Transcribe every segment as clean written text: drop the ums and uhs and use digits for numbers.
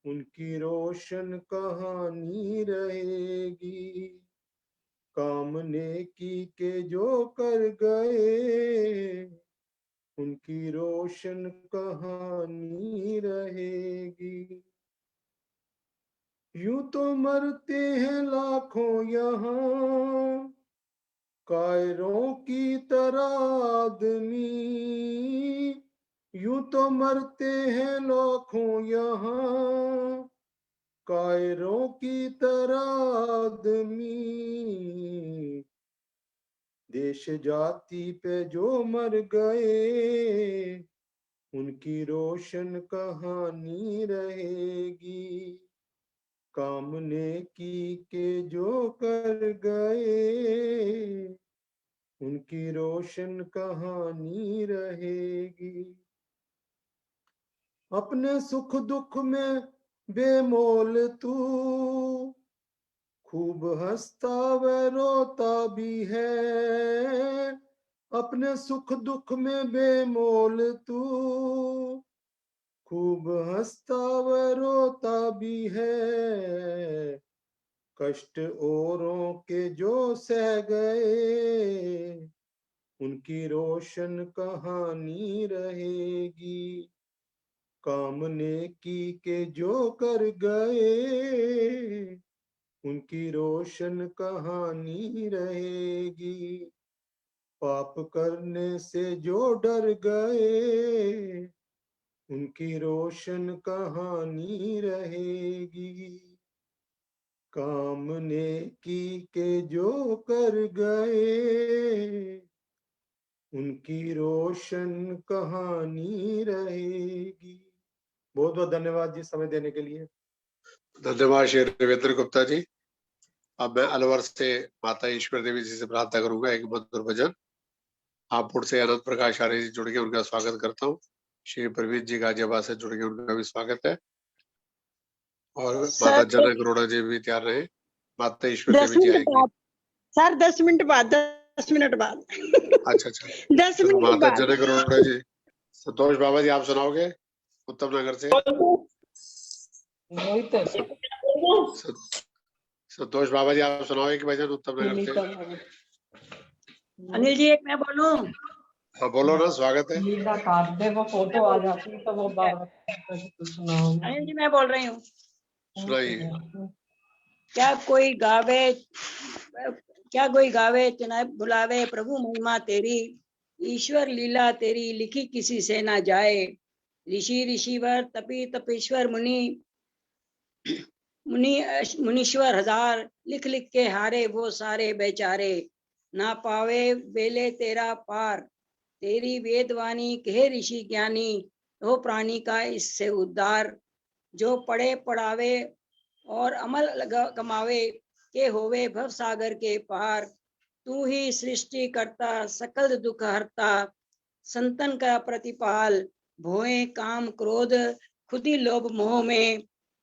उनकी रोशन कहानी रहेगी। काम नेकी के जो कर गए, उनकी रोशन कहानी रहेगी। यूं तो मरते हैं लाखों यहाँ, कायरों की तरह आदमी। यूं तो मरते हैं लाखों यहाँ, कायरों की तरह आदमी। देश जाति पे जो मर गए, उनकी रोशन कहानी रहेगी। काम नेकी के जो कर गए, उनकी रोशन कहानी रहेगी। अपने सुख दुख में बेमोल तू, खूब हंसता व रोता भी है। अपने सुख दुख में बेमोल तू, खूब हंसता व रोता भी है। कष्ट औरों के जो सह गए, उनकी रोशन कहानी रहेगी। काम नेकी के जो कर गए, उनकी रोशन कहानी रहेगी। पाप करने से जो डर गए, उनकी रोशन कहानी रहेगी। काम नेकी के जो कर गए, उनकी रोशन कहानी रहेगी। बहुत बहुत धन्यवाद जी समय देने के लिए। धन्यवाद श्री रविंद्र गुप्ता जी। अब मैं अलवर से माता ईश्वर देवी जी से प्रार्थना करूंगा एक मधुर भजन। हापुड़ से अनंत प्रकाश आर्य जी जुड़ के उनका स्वागत करता हूँ। श्री प्रवीण जी गाजियाबाद से जुड़ के उनका भी स्वागत है। और माता जनक अरोड़ा जी भी तैयार रहे। माता ईश्वर देवी जी आएंगी सर 10 मिनट बाद 10 मिनट बाद। अच्छा 10 मिनट माता बाद। जनक अरोड़ा जी। संतोष बाबा जी आप सुनाओगे उत्तम नगर से। संतोष बाबा जी आप सुनाओगे कि भजन उत्तम नगर से। अनिल जी एक मैं बोलूं। हाँ बोलो ना, स्वागत है। लीला काट दे, वो फोटो आ जाती तो वो बार सुनाओ। अनिल जी मैं बोल रही हूँ। सुनाइए। क्या कोई गावे चुनाए बुलावे प्रभु महिमा तेरी। ईश्वर लीला तेरी लिखी किसी से ना जाए। ऋषि ऋषिवर तपी तपेश्वर मुनि मुनीश्वर हजार लिख लिख के हारे वो सारे बेचारे। ना पावे बेले तेरा पार तेरी वेदवाणी कहे ऋषि ज्ञानी। हो प्राणी का इससे उद्धार। जो पढ़े पढ़ावे और अमल कमावे के होवे भव सागर के पार। तू ही सृष्टि करता सकल दुख हरता संतन का प्रतिपाल। भोए काम क्रोध खुदी लोभ मोह में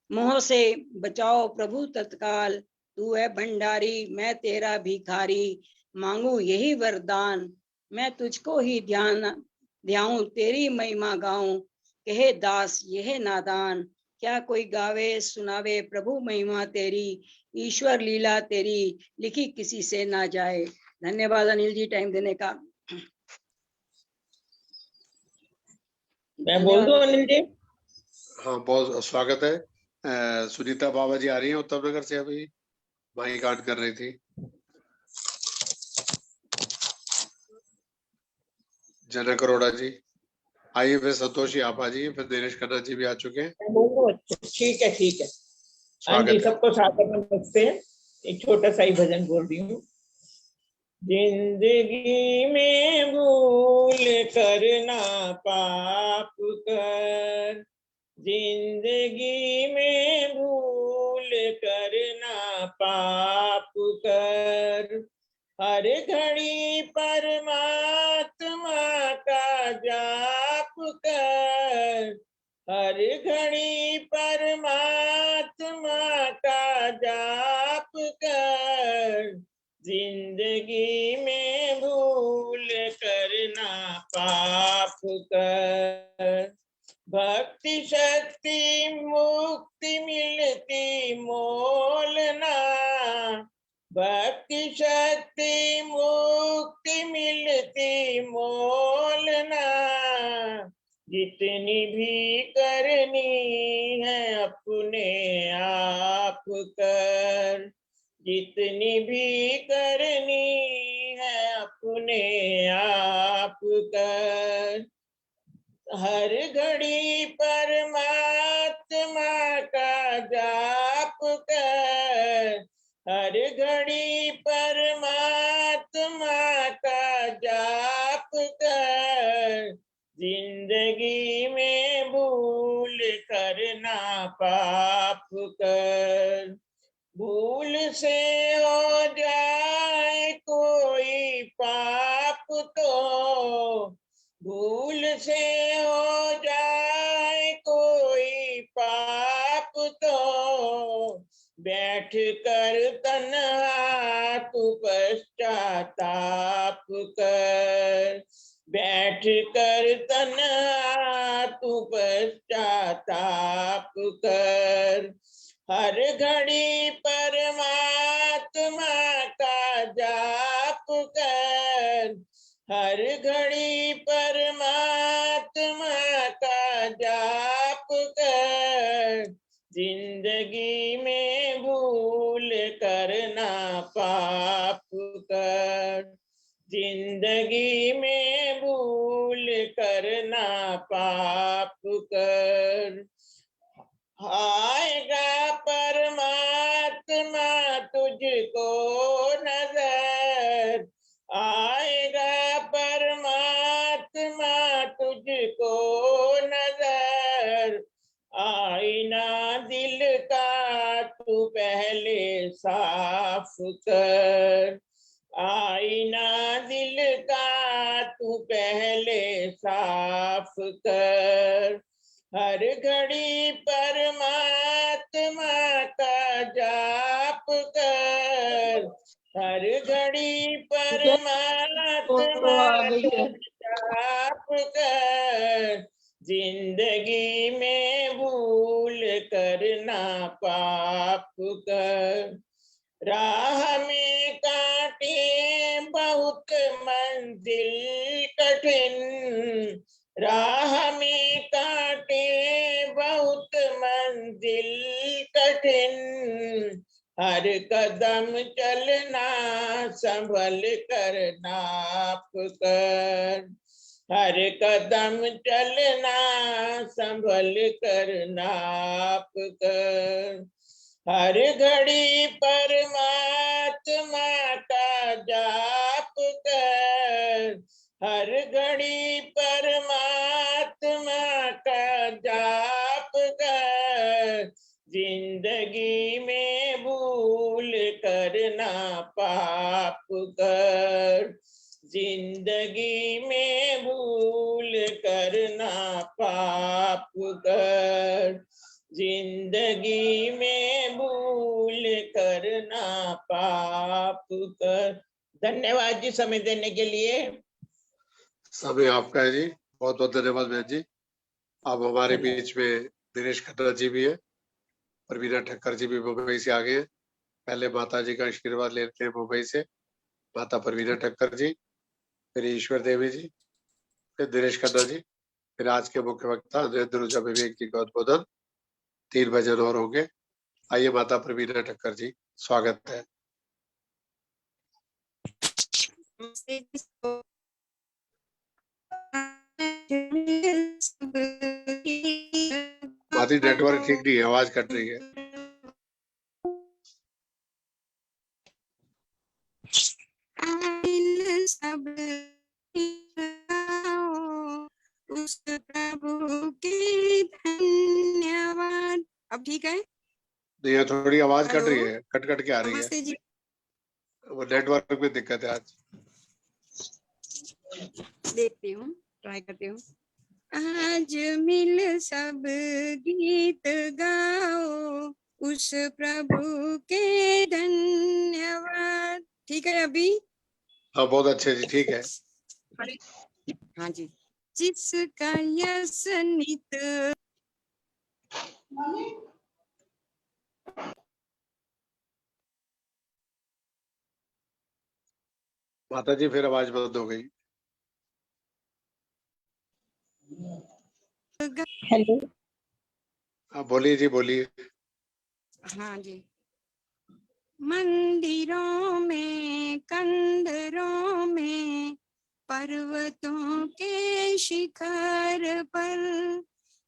मोह से बचाओ प्रभु तत्काल। तू है भंडारी मैं तेरा भिखारी मांगू यही वरदान। मैं तुझको ही ध्याऊं तेरी महिमा गाऊं कहे दास यह नादान। क्या कोई गावे सुनावे प्रभु महिमा तेरी। ईश्वर लीला तेरी लिखी किसी से ना जाए। धन्यवाद अनिल जी टाइम देने का। मैं बोल दूं अनिल जी। हाँ बहुत स्वागत है। सुनीता बाबा जी आ रही है उत्तम नगर से, अभी माइक ऑन कर रही थी। जनक अरोड़ा जी आइए, फिर संतोष जी आप आ जाइए, फिर दिनेश खन्ना जी भी आ चुके हैं। ठीक है ठीक है। हाँ जी सबको सादर नमस्ते। एक छोटा सा ही भजन बोल रही हूँ। जिंदगी में भूल करना पाप कर। जिंदगी में भूल करना पाप कर। हर घड़ी परमात्मा का जाप कर। हर घड़ी परमात्मा का जाप कर। जिंदगी में भूल करना पाप कर। भक्ति शक्ति मुक्ति मिलती मोलना, भक्ति शक्ति मुक्ति मिलती मोलना, जितनी भी करनी है अपने आप कर, जितनी भी करनी है अपने आप कर। हर घड़ी परमात्मा का जाप कर, हर घड़ी परमात्मा का जाप कर, जिंदगी में भूल करना पाप कर। भूल से हो जाए कोई पाप तो, भूल से हो जाए कोई पाप तो, बैठ कर तन्हा तू पश्चाताप कर, बैठ कर तन्हा तू पश्चाताप कर। हर घड़ी परमात्मा का जाप कर, हर घड़ी परमात्मा का जाप कर, जिंदगी में भूल करना पाप कर, जिंदगी में भूल करना पाप कर। आएगा परमात्मा तुझको नजर, आएगा परमात्मा तुझको नजर, आईना दिल का तू पहले साफ कर, आईना दिल का तू पहले साफ कर। हर घड़ी परमात्मा का जाप कर, हर घड़ी परमात्मा का जाप कर, जिंदगी में भूल करना पाप कर। राह में कांटे बहुत मंजिल कठिन, राह में कांटे बहुत मंजिल कठिन, हर कदम चलना संभल कर नाप कर, हर कदम चलना संभल कर नाप कर। हर घड़ी परमात्मा का जाप कर, हर घड़ी परमात्मा का जाप कर, जिंदगी में भूल करना पाप कर, जिंदगी में भूल करना पाप कर, जिंदगी में भूल करना पाप कर। धन्यवाद जी समय देने के लिए। समय आपका है जी, बहुत बहुत धन्यवाद बहन जी। अब हमारे बीच में दिनेश खन्ना जी भी है, प्रवीणा ठक्कर जी भी मुंबई से आ गए हैं। पहले माता जी का आशीर्वाद लेते हैं मुंबई से, माता प्रवीणा ठक्कर जी, फिर ईश्वर देवी जी, फिर दिनेश खन्ना जी, फिर आज के मुख्य वक्ता नरेंद्र ऊर्जा विवेक जी का उद्बोधन, 3 भजन और होंगे। आइए माता प्रवीणा ठक्कर जी, स्वागत है। माता नेटवर्क ठीक नहीं है, आवाज कट रही है। उस प्रभु के धन्यवाद। अब ठीक है? नहीं, थोड़ी आवाज कट रही है, कट कट के आ रही है जी। वो नेटवर्क में दिक्कत है आज। देखती हूँ, ट्राई करती हूँ। आज मिल सब गीत गाओ, उस प्रभु के धन्यवाद। ठीक है अभी? हाँ बहुत अच्छे जी, ठीक है। हाँ जी, जिसका यश नित माता जी फिर आवाज बंद हो गई। हेलो। आप बोलिए जी, बोलिए। हाँ जी। मंदिरों में, कंदरों में, पर्वतों के शिखर पर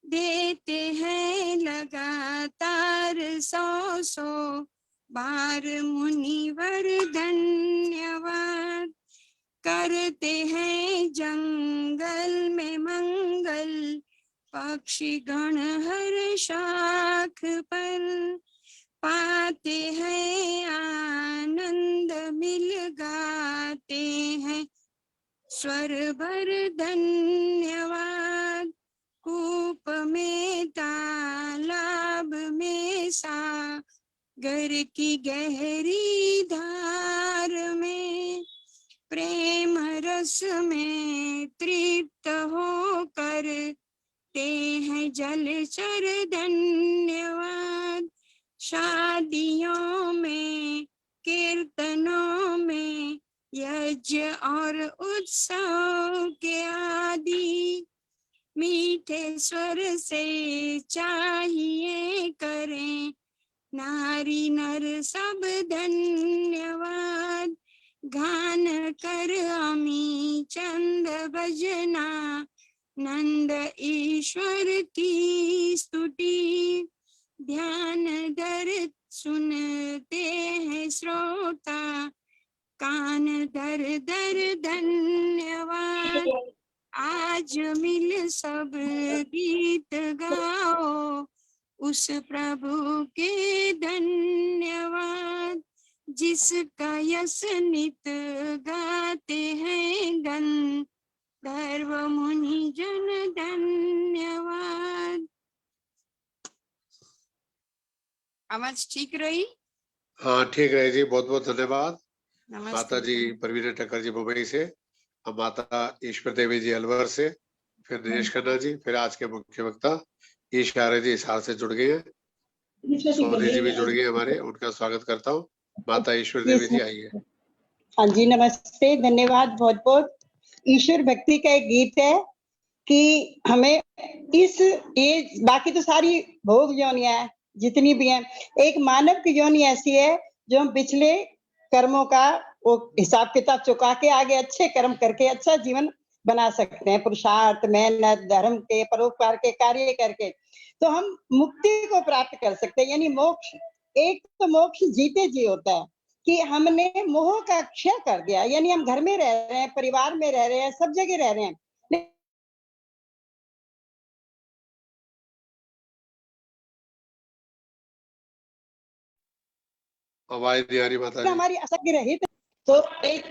देते हैं लगातार 100 बार मुनिवर धन्यवाद। करते हैं जंगल में मंगल पक्षी गण हर शाख पर। पाते हैं आनंद मिल गाते हैं स्वर भर धन्यवाद। कूप में, तालाब में, सागर की गहरी धार में, प्रेम रस में तृप्त होकर ते हैं जलचर धन्यवाद। शादियों में, कीर्तनों में, यज्ञ और उत्सव के आदि मीठे स्वर से चाहिए करें नारी नर सब धन्यवाद। गान कर अमी चंद भजना नंद ईश्वर की स्तुति। ध्यान धर सुनते हैं श्रोता कान धर धर धन्यवाद। आज मिल सब गीत गाओ उस प्रभु के धन्यवाद। जिसका यश नित गाते हैं गंधर्व मुनि जन धन्यवाद। आवाज ठीक रही? हाँ ठीक है जी, बहुत बहुत धन्यवाद। नमस्ते। माता जी परवीन ठक्कर जी मुंबई से, अब माता ईश्वर देवी जी अलवर से, फिर दिनेश खन्ना जी, फिर आज के मुख्य वक्ता ईश आर्य जी हिसार से जुड़ गए हैं। सोनी जी भी जुड़ गए हमारे, उनका स्वागत करता हूँ। माता ईश्वर देवी जी आइए। हाँ जी, नमस्ते, धन्यवाद बहुत बहुत। ईश्वर भक्ति का एक गीत है कि हमें ये बाकी तो सारी भोग योनियां हैं जितनी भी हैं, एक मानव की योनि ऐसी है जो हम पिछले कर्मों का वो हिसाब किताब चुका के आगे अच्छे कर्म करके अच्छा जीवन बना सकते हैं। पुरुषार्थ, मेहनत, धर्म के, परोपकार के कार्य करके तो हम मुक्ति को प्राप्त कर सकते हैं, यानी मोक्ष। एक तो मोक्ष जीते जी होता है कि हमने मोह का क्षय कर दिया, यानी हम घर में रह रहे हैं, परिवार में रह रहे हैं, सब जगह रह रहे हैं, आवाज नहीं आ रही माता जी। हमारी असक्ति रहित तो एक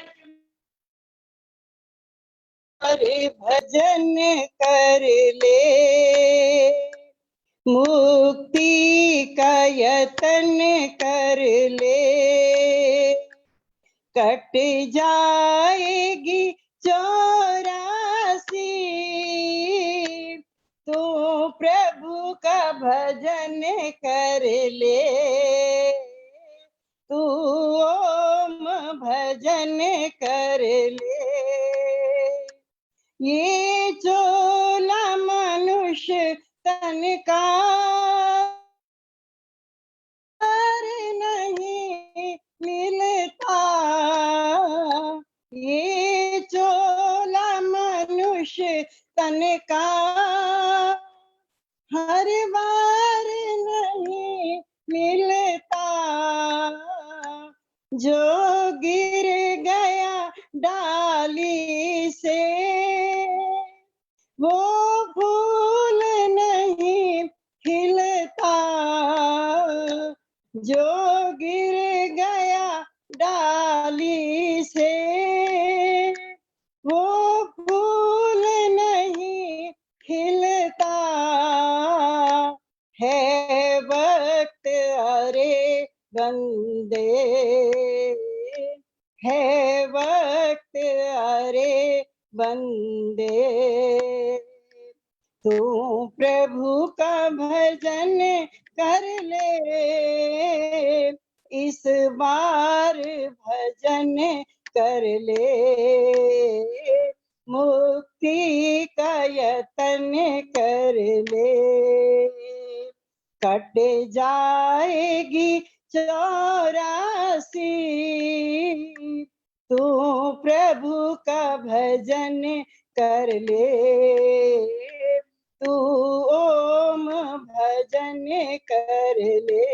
अरे भजन कर ले, मुक्ति का यतन कर ले, कट जाएगी 84। तो प्रभु का भजन कर ले, तू ओम भजन कर ले। ये चोला मनुष्य तन का नहीं मिलता, ये चोला मनुष्य तन का हर बार नहीं मिलता। जो गिर गया डाली से वो फूल नहीं खिलता, जो गिर गया डाली से वो फूल नहीं खिलता। है वक्त अरे बंदे, है वक्त अरे बंदे, तू प्रभु का भजन कर ले, इस बार भजन कर ले, मुक्ति का यतन कर ले। कट जाएगी 84, तू प्रभु का भजन कर ले, तू ओम भजन कर ले।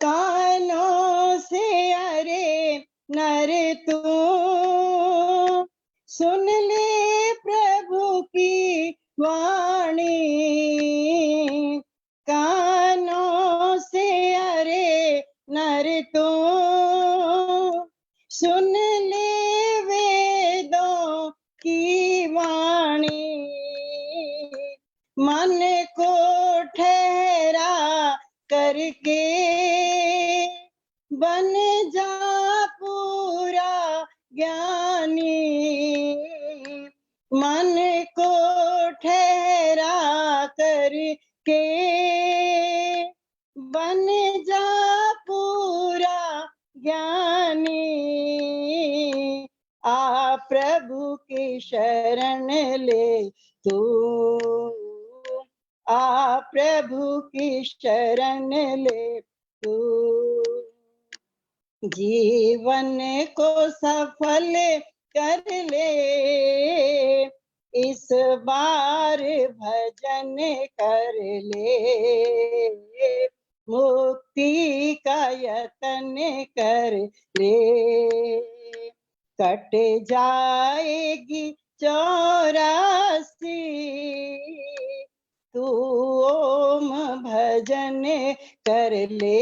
कानों से अरे नर तू सुन ले प्रभु की वाणी, कानों से अरे नर तू सुन ले वेदों की वाणी, मन को ठहरा करके बन जा पूरा ज्ञानी, मन को ठहरा करके बन जा पूरा ज्ञानी। आ प्रभु की शरण ले तू, आ प्रभु की शरण ले तू, जीवन को सफल कर ले, इस बार भजन कर ले, मुक्ति का यतन कर ले। कट जाएगी 84, तू ओम भजन कर ले,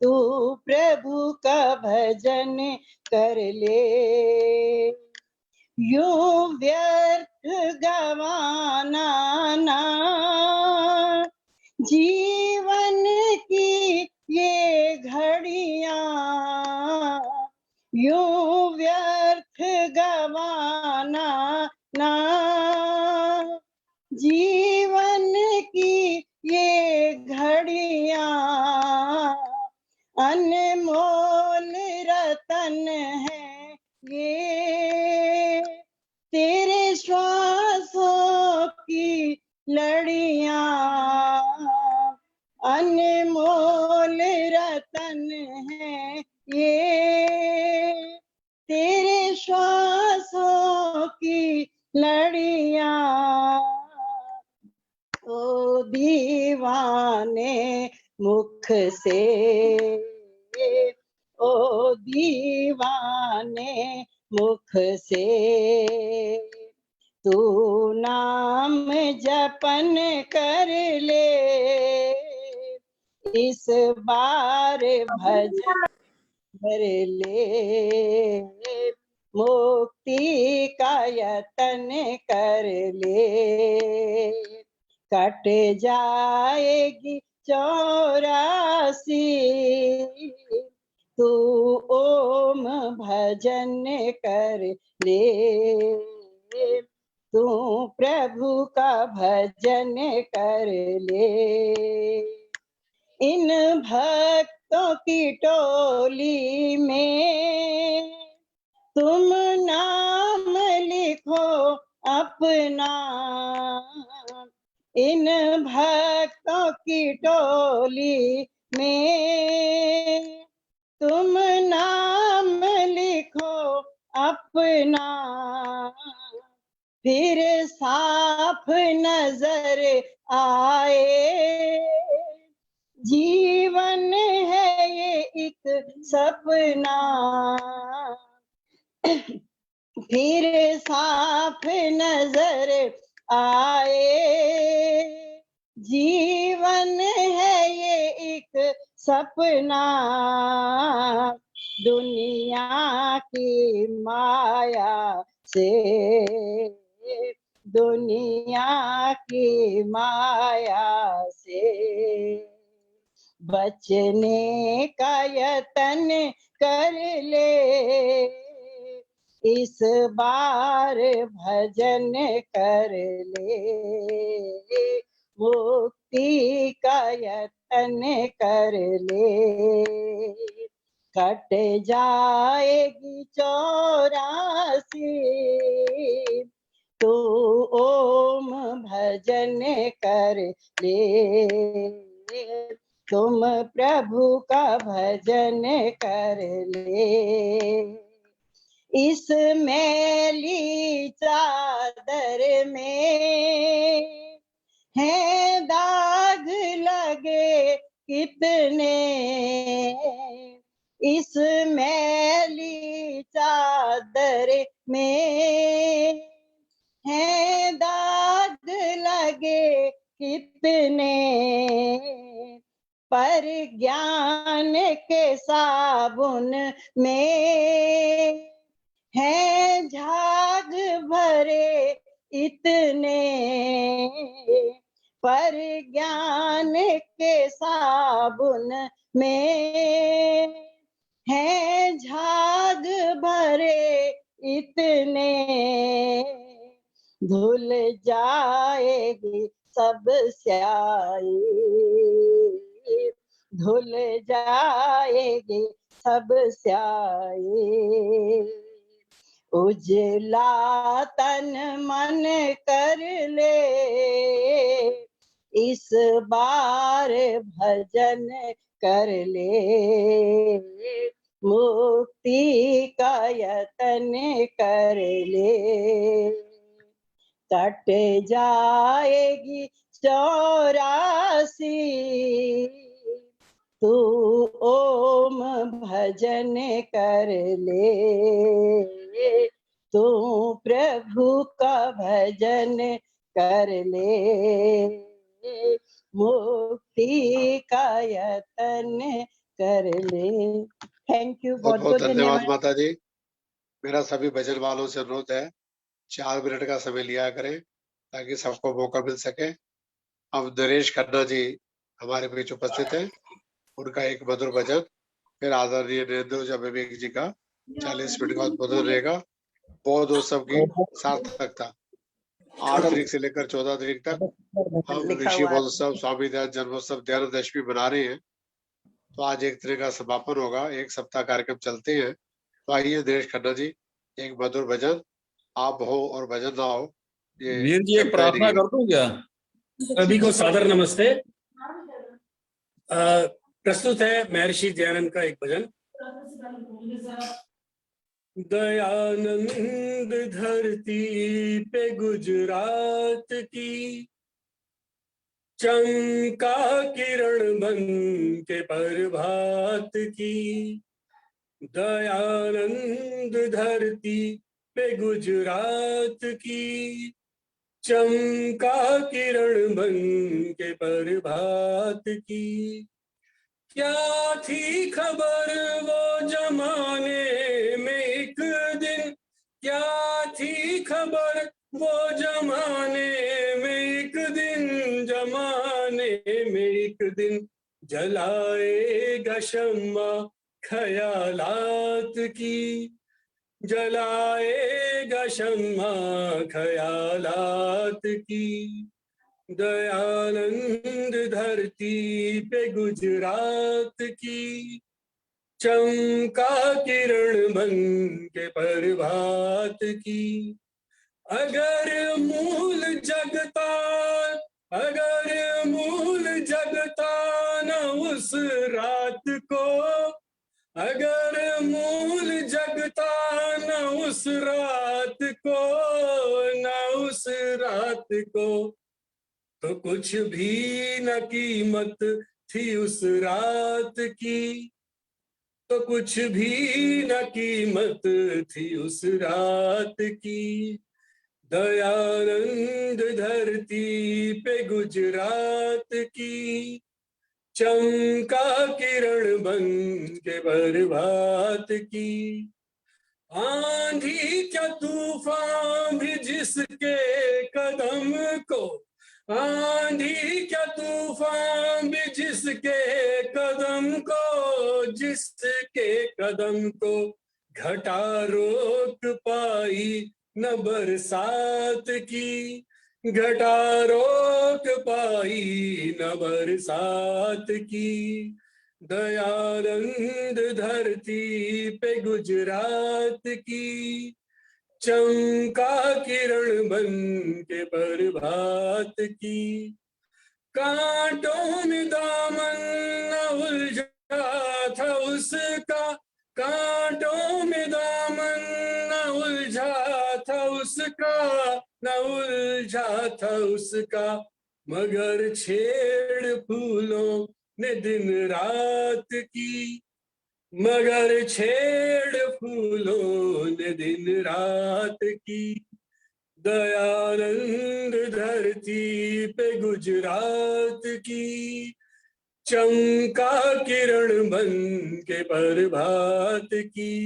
तू प्रभु का भजन कर ले। यूं व्यर्थ गवाना ना जीवन की ये घड़ियां, यूं व्यर्थ गवाना ना जीवन की ये घड़ियां, अनमोल रतन है ये तेरे श्वासों की लड़ियां, अनमोल रतन है ये तेरे श्वासों की लड़ियां। ओ दीवाने मुख से, ओ दीवाने मुख से, तू नाम जपन कर ले, इस बार भजन कर ले, मुक्ति का यतन कर ले। कट जाएगी 84, तू ओम भजन कर ले, तू प्रभु का भजन कर ले। इन भक्तों की टोली में तुम नाम लिखो अपना, इन भक्तों की टोली में तुम नाम लिखो अपना, फिर साफ नजर आए जीवन है ये एक सपना, फिर साफ नजर आए जीवन है ये एक सपना, दुनिया की माया से, दुनिया की माया से बचने का यतन कर ले, इस बार भजन कर ले, मुक्ति का यत्न कर ले, कट जाएगी 84, तू ओम भजन कर ले, तुम प्रभु का भजन कर ले। इस मैली चादर में है दाग लगे कितने, इस मैली चादर में है दाग लगे कितने, पर ज्ञान के साबुन में है झाग भरे इतने, पर ज्ञान के साबुन में है झाग भरे इतने, धुल जाएगी सब स्याही, धुल जाएगी सब स्याही, उजला तन मन कर ले, इस बार भजन कर ले, मुक्ति का यत्न कर ले, कट जाएगी 84, तू ओम भजन कर ले, तू प्रभु का भजन कर ले, मुक्ति का यत्न कर ले। थैंक यू, बहुत बहुत धन्यवाद माता जी। मेरा सभी भजन वालों से अनुरोध है 4 मिनट का समय लिया करें ताकि सबको मौका मिल सके। अब नरेश खन्ना जी हमारे बीच उपस्थित हैं, उनका एक मधुर भजन, फिर आदरणीय नरेंद्र झा विवेक जी का 40 मिनट का उद्बोधन रहेगा। बौद्ध उत्सव की सार्थकता 8 तारीख से लेकर 14 तारीख तक हम ऋषि बौद्ध उत्सव, स्वामी दयानंद जन्मोत्सव, दयानंदशमी बना रहे हैं। तो आज एक तरह का समापन होगा, एक सप्ताह कार्यक्रम चलते हैं। तो आइए नरेश खन्ना जी, एक मधुर भजन, आप हो और भजन ना हो, ये वीर जी एक प्रार्थना कर दूं क्या? सभी को सादर नमस्ते। प्रस्तुत है महर्षि दयानंद का एक भजन। दयानंद धरती पे गुजरात की चमका किरण बन के प्रभात की, दयानंद धरती पे गुजरात की चमका किरण बन के प्रभात की। क्या थी खबर वो जमाने में एक दिन, क्या थी खबर वो जमाने में एक दिन, जमाने में एक दिन जलाएगा शम्मा ख्यालात की, जलाएगा शम्मा ख्यालात की। दयानंद धरती पे गुजरात की चमका किरण बन के प्रभात की। अगर मूल जगता, अगर मूल जगता न उस रात को, अगर मूल जगता न उस रात को, न उस रात को, तो कुछ भी न कीमत थी उस रात की, तो कुछ भी न कीमत थी उस रात की। दयानंद धरती पे गुजरात की चमका किरण बन के प्रभात की। आंधी क्या तूफान भी जिसके कदम को, आंधी क्या तूफान भी जिसके कदम को, जिसके कदम को घटा रोक पाई न बरसात की, घटा रोक पाई न बरसात की। दयानंद धरती पे गुजरात की, चमका किरण बन के प्रभात की। कांटों में दामन न उलझा था उसका, कांटों में दामन न उलझा था उसका, न उलझा था उसका। मगर छेड़ फूलों ने दिन रात की, मगर छेड़ फूलों ने दिन रात की। दयानंद धरती पे गुजरात की, चमका किरण बन के प्रभात की।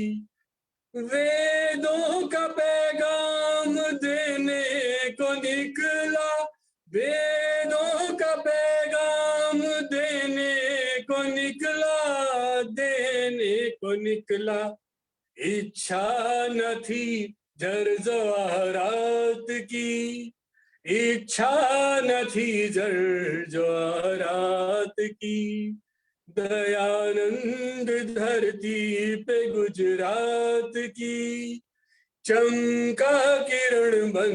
वेदों का पैगाम देने को निकला, वेदों का पैगाम देने को निकला, देने को निकला। इच्छा न थी जर जवाहरात की, इच्छा न थी जर जवाहरात की। दयानंद धरती पे गुजरात की, चमका किरण बन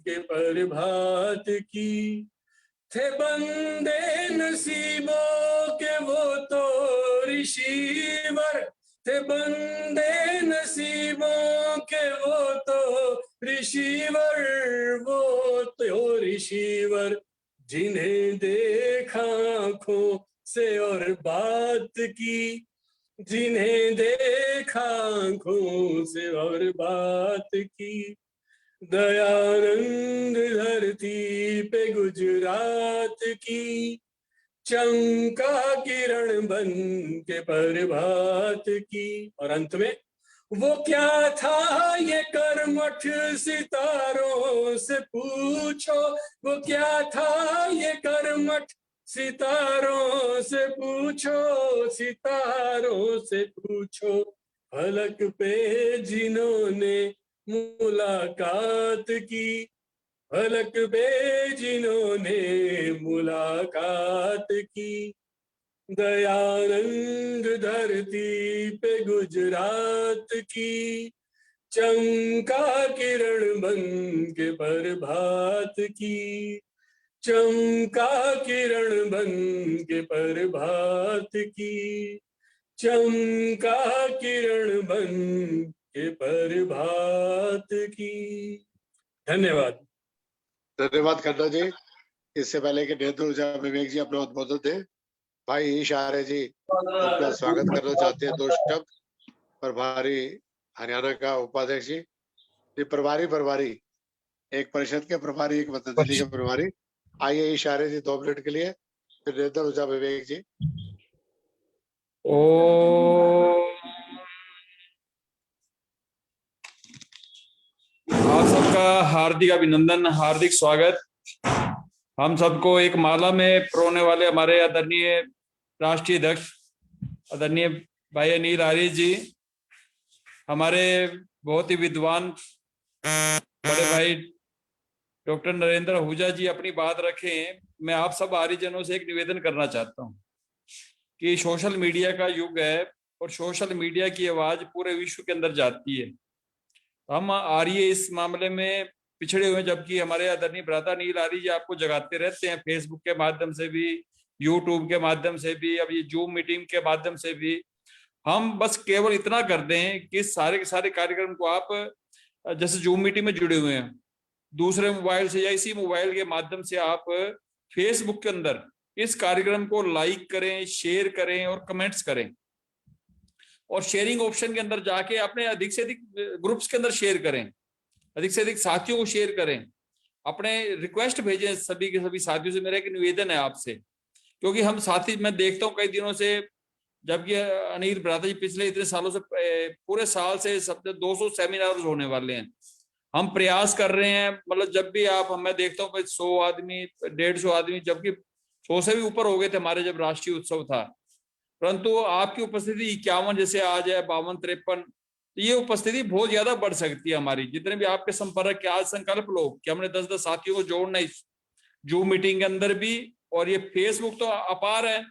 के प्रभात की। थे बंदे नसीबों के वो तो ऋषिवर, थे बंदे नसीबों के वो तो ऋषिवर, वो तो ऋषिवर। जिन्हें देखा आँखों से और बात की, जिन्हें देखा आँखों से और बात की। दयानंद धरती पे गुजरात की, चमका किरण बन के प्रभात की। और अंत में, वो क्या था ये कर्मठ सितारों से पूछो, वो क्या था ये कर्मठ सितारों से पूछो, सितारों से पूछो। फलक पे जिन्होंने मुलाकात की, फलक पे जिन्होंने मुलाकात की। दयानंद धरती पे गुजरात की, चमका किरण बन के प्रभात की, चमका किरण बन के प्रभात की, चमका किरण बन के प्रभात की। धन्यवाद। धन्यवाद खन्ना जी। इससे पहले कि नेत्र ऊर्जा विवेक जी अपना उद्बोधन दें, भाई ईश आर्य जी उनका स्वागत करना चाहते हैं। 2 शब्द। प्रभारी हरियाणा का उपाध्यक्ष जी, प्रभारी एक परिषद के प्रभारी, एक पतंजलि के प्रभारी। आइए ईश आर्य जी 2 मिनट के लिए, फिर नेत्र ऊर्जा विवेक जी। आप सबका हार्दिक अभिनंदन, हार्दिक स्वागत। हम सबको एक माला में परोने वाले हमारे आदरणीय राष्ट्रीय अध्यक्ष आदरणीय भाई अनिल आर्य जी, हमारे बहुत ही विद्वान बड़े भाई डॉक्टर नरेंद्र आहूजा जी अपनी बात रखें। मैं आप सब आर्यजनों से एक निवेदन करना चाहता हूं कि सोशल मीडिया का युग है और सोशल मीडिया की आवाज पूरे विश्व के अंदर जाती है। हम आर्य इस मामले में पिछड़े हुए, जबकि हमारे आदरणीय भ्राता अनिल आर्य जी आपको जगाते रहते हैं, फेसबुक के माध्यम से भी, यूट्यूब के माध्यम से भी, अब ये जूम मीटिंग के माध्यम से भी। हम बस केवल इतना कर दें कि सारे के सारे कार्यक्रम को आप जैसे जूम मीटिंग में जुड़े हुए हैं, दूसरे मोबाइल से या इसी मोबाइल के माध्यम से आप फेसबुक के अंदर इस कार्यक्रम को लाइक करें, शेयर करें और कमेंट्स करें। और शेयरिंग ऑप्शन के अंदर जाके अपने अधिक से अधिक ग्रुप्स के अंदर शेयर करें, अधिक से अधिक साथियों को शेयर करें, अपने रिक्वेस्ट भेजें सभी के सभी साथियों से। मेरा एक निवेदन है आपसे, क्योंकि हम साथी, मैं देखता हूँ कई दिनों से, जबकि अनिल भ्राता जी पिछले इतने सालों से, पूरे साल से 200 सेमिनार होने वाले हैं, हम प्रयास कर रहे हैं। मतलब जब भी आप, मैं देखता हूँ 100 आदमी, 150 आदमी, जबकि 100 से भी ऊपर हो गए थे हमारे जब राष्ट्रीय उत्सव था, परंतु आपकी उपस्थिति 51 जैसे आज है, 52, 53, तो ये उपस्थिति बहुत ज्यादा बढ़ सकती है हमारी। जितने भी आपके संपर्क के आज संकल्प लो कि हमने 10-10 साथियों को जोड़ना इस जूम मीटिंग के अंदर भी। और ये फेसबुक तो अपार है,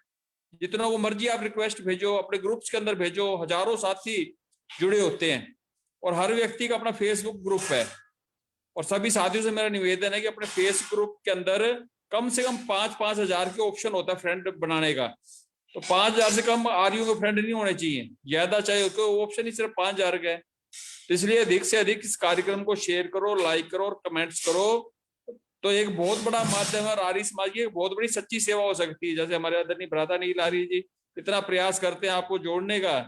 जितना वो मर्जी आप रिक्वेस्ट भेजो, अपने ग्रुप्स के अंदर भेजो, हजारों साथी जुड़े होते हैं और हर व्यक्ति का अपना फेसबुक ग्रुप है। और सभी साथियों से मेरा निवेदन है कि अपने फेस ग्रुप के अंदर कम से कम 5-5 हजार के ऑप्शन होता है फ्रेंड बनाने का। तो 5,000 से कम आर्यू के फ्रेंड नहीं होने चाहिए, ज्यादा चाहिए ऑप्शन ही सिर्फ 5,000 का है। तो इसलिए अधिक से अधिक इस कार्यक्रम को शेयर करो, लाइक करो और कमेंट्स करो। तो एक बहुत बड़ा माध्यम है और आर्य समाज की एक बहुत बड़ी सच्ची सेवा हो सकती है। जैसे हमारे आदरणीय भ्राता नील आर्य जी इतना प्रयास करते हैं आपको जोड़ने का,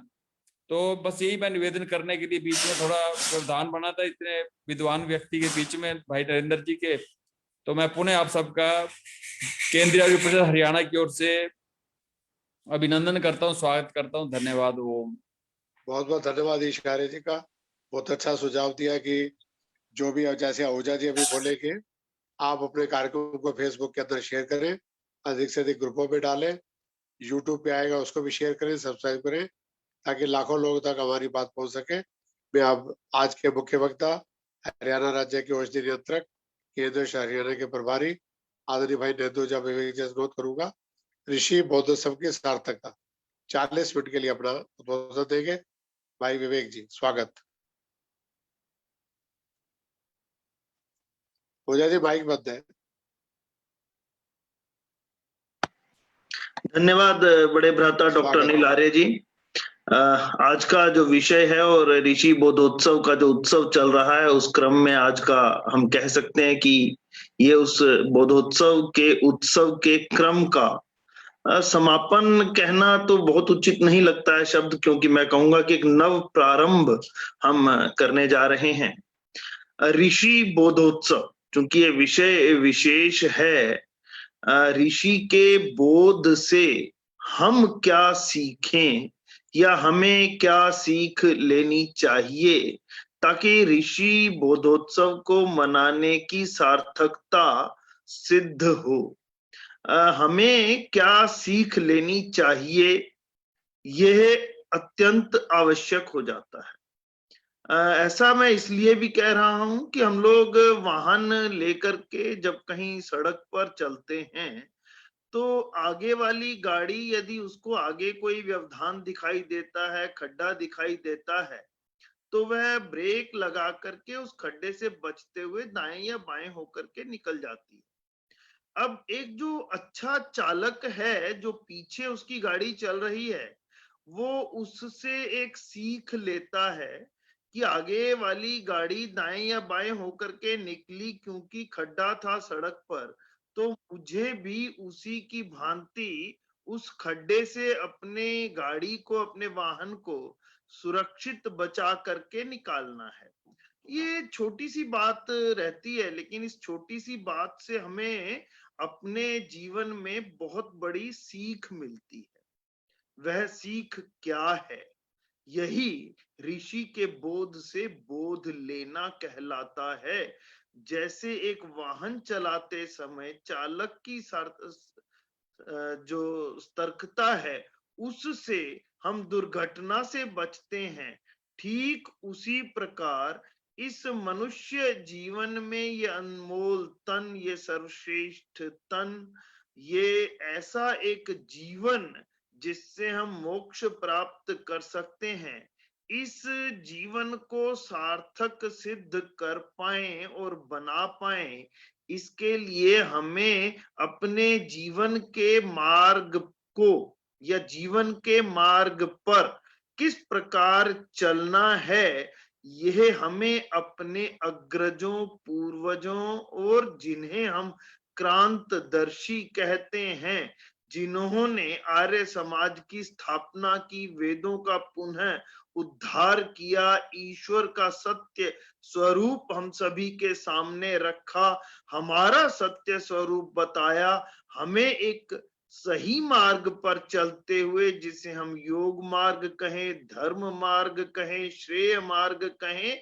तो बस यही मैं निवेदन करने के लिए बीच में थोड़ा व्यवधान बना था इतने विद्वान व्यक्ति के बीच में, भाई नरेंद्र जी के। तो मैं पुनः आप सबका केंद्रीय आर्य परिषद हरियाणा की ओर से अभिनंदन करता हूँ, स्वागत करता हूँ। धन्यवाद। ओम। बहुत बहुत धन्यवाद ईश आर्य जी का, बहुत अच्छा सुझाव दिया कि जो भी जैसे आहूजा जी अभी बोले कि आप अपने कार्यक्रम को फेसबुक के अंदर शेयर करें, अधिक से अधिक ग्रुपों में डालें, यूट्यूब पे आएगा उसको भी शेयर करें, सब्सक्राइब करें, ताकि लाखों लोगों तक हमारी बात पहुंच सके। मैं अब आज के मुख्य वक्ता हरियाणा राज्य के औषधि नियंत्रक केंद्र हरियाणा के प्रभारी आदरणीय भाई नेदुजा विवेक जी से अनुरोध करूंगा, ऋषि बौद्धोत्सव की सार्थकता 40 मिनट के लिए अपना उद्बोधन देंगे। भाई विवेक जी, स्वागत। पूजा जी माइक बंद है। धन्यवाद बड़े भ्राता डॉक्टर नील आर्य जी। आज का जो विषय है और ऋषि बोधोत्सव का जो उत्सव चल रहा है उस क्रम में आज का हम कह सकते हैं कि ये उस बोधोत्सव के उत्सव के क्रम का समापन कहना तो बहुत उचित नहीं लगता है शब्द, क्योंकि मैं कहूंगा कि एक नव प्रारंभ हम करने जा रहे हैं। ऋषि बोधोत्सव, चूंकि ये विषय विशेष है, ऋषि के बोध से हम क्या सीखें या हमें क्या सीख लेनी चाहिए ताकि ऋषि बोधोत्सव को मनाने की सार्थकता सिद्ध हो। हमें क्या सीख लेनी चाहिए यह अत्यंत आवश्यक हो जाता है। ऐसा मैं इसलिए भी कह रहा हूं कि हम लोग वाहन लेकर के जब कहीं सड़क पर चलते हैं तो आगे वाली गाड़ी यदि उसको आगे कोई व्यवधान दिखाई देता है, खड्डा दिखाई देता है, तो वह ब्रेक लगा करके उस खड्डे से बचते हुए दाएं या बाएं होकर के निकल जाती है। अब एक जो अच्छा चालक है जो पीछे उसकी गाड़ी चल रही है, वो उससे एक सीख लेता है कि आगे वाली गाड़ी दाएं या बाएं होकर के निकली क्योंकि खड्डा था सड़क पर, तो मुझे भी उसी की भांति उस खड्डे से अपने गाड़ी को, अपने वाहन को सुरक्षित बचा करके निकालना है। ये छोटी सी बात रहती है, लेकिन इस छोटी सी बात से हमें अपने जीवन में बहुत बड़ी सीख मिलती है। वह सीख क्या है? यही ऋषि के बोध से बोध लेना कहलाता है। जैसे एक वाहन चलाते समय चालक की जो सतर्कता है उससे हम दुर्घटना से बचते हैं, ठीक उसी प्रकार इस मनुष्य जीवन में ये अनमोल तन, ये सर्वश्रेष्ठ तन, ये ऐसा एक जीवन जिससे हम मोक्ष प्राप्त कर सकते हैं, इस जीवन को सार्थक सिद्ध कर पाए और बना पाए, इसके लिए हमें अपने जीवन के मार्ग को या जीवन के मार्ग पर किस प्रकार चलना है, यह हमें अपने अग्रजों, पूर्वजों और जिन्हें हम क्रांतदर्शी कहते हैं, जिन्होंने आर्य समाज की स्थापना की, वेदों का पुनः उद्धार किया, ईश्वर का सत्य स्वरूप हम सभी के सामने रखा, हमारा सत्य स्वरूप बताया, हमें एक सही मार्ग पर चलते हुए, जिसे हम योग मार्ग कहें, धर्म मार्ग कहें, श्रेय मार्ग कहें,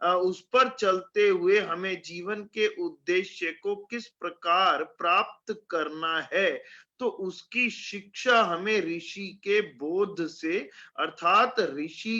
उस पर चलते हुए हमें जीवन के उद्देश्य को किस प्रकार प्राप्त करना है, तो उसकी शिक्षा हमें ऋषि के बोध से, अर्थात ऋषि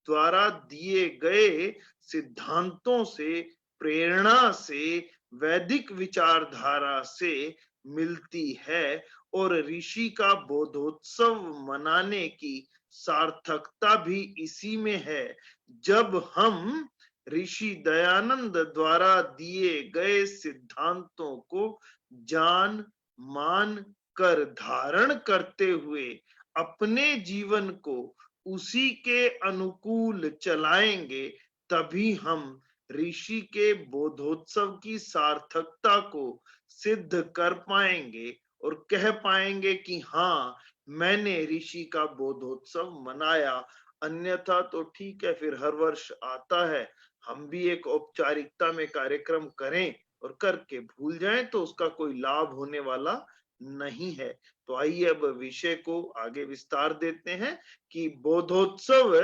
द्वारा दिए गए सिद्धांतों से, प्रेरणा से, वैदिक विचारधारा से मिलती है। और ऋषि का बोधोत्सव मनाने की सार्थकता भी इसी में है। जब हम ऋषि दयानंद द्वारा दिए गए सिद्धांतों को जान मान कर धारण करते हुए अपने जीवन को उसी के अनुकूल चलाएंगे, तभी हम ऋषि के बोधोत्सव की सार्थकता को सिद्ध कर पाएंगे और कह पाएंगे कि हाँ, मैंने ऋषि का बोधोत्सव मनाया। अन्यथा तो ठीक है, फिर हर वर्ष आता है, हम भी एक औपचारिकता में कार्यक्रम करें और करके भूल जाएं तो उसका कोई लाभ होने वाला नहीं है। तो आइए अब विषय को आगे विस्तार देते हैं कि बोधोत्सव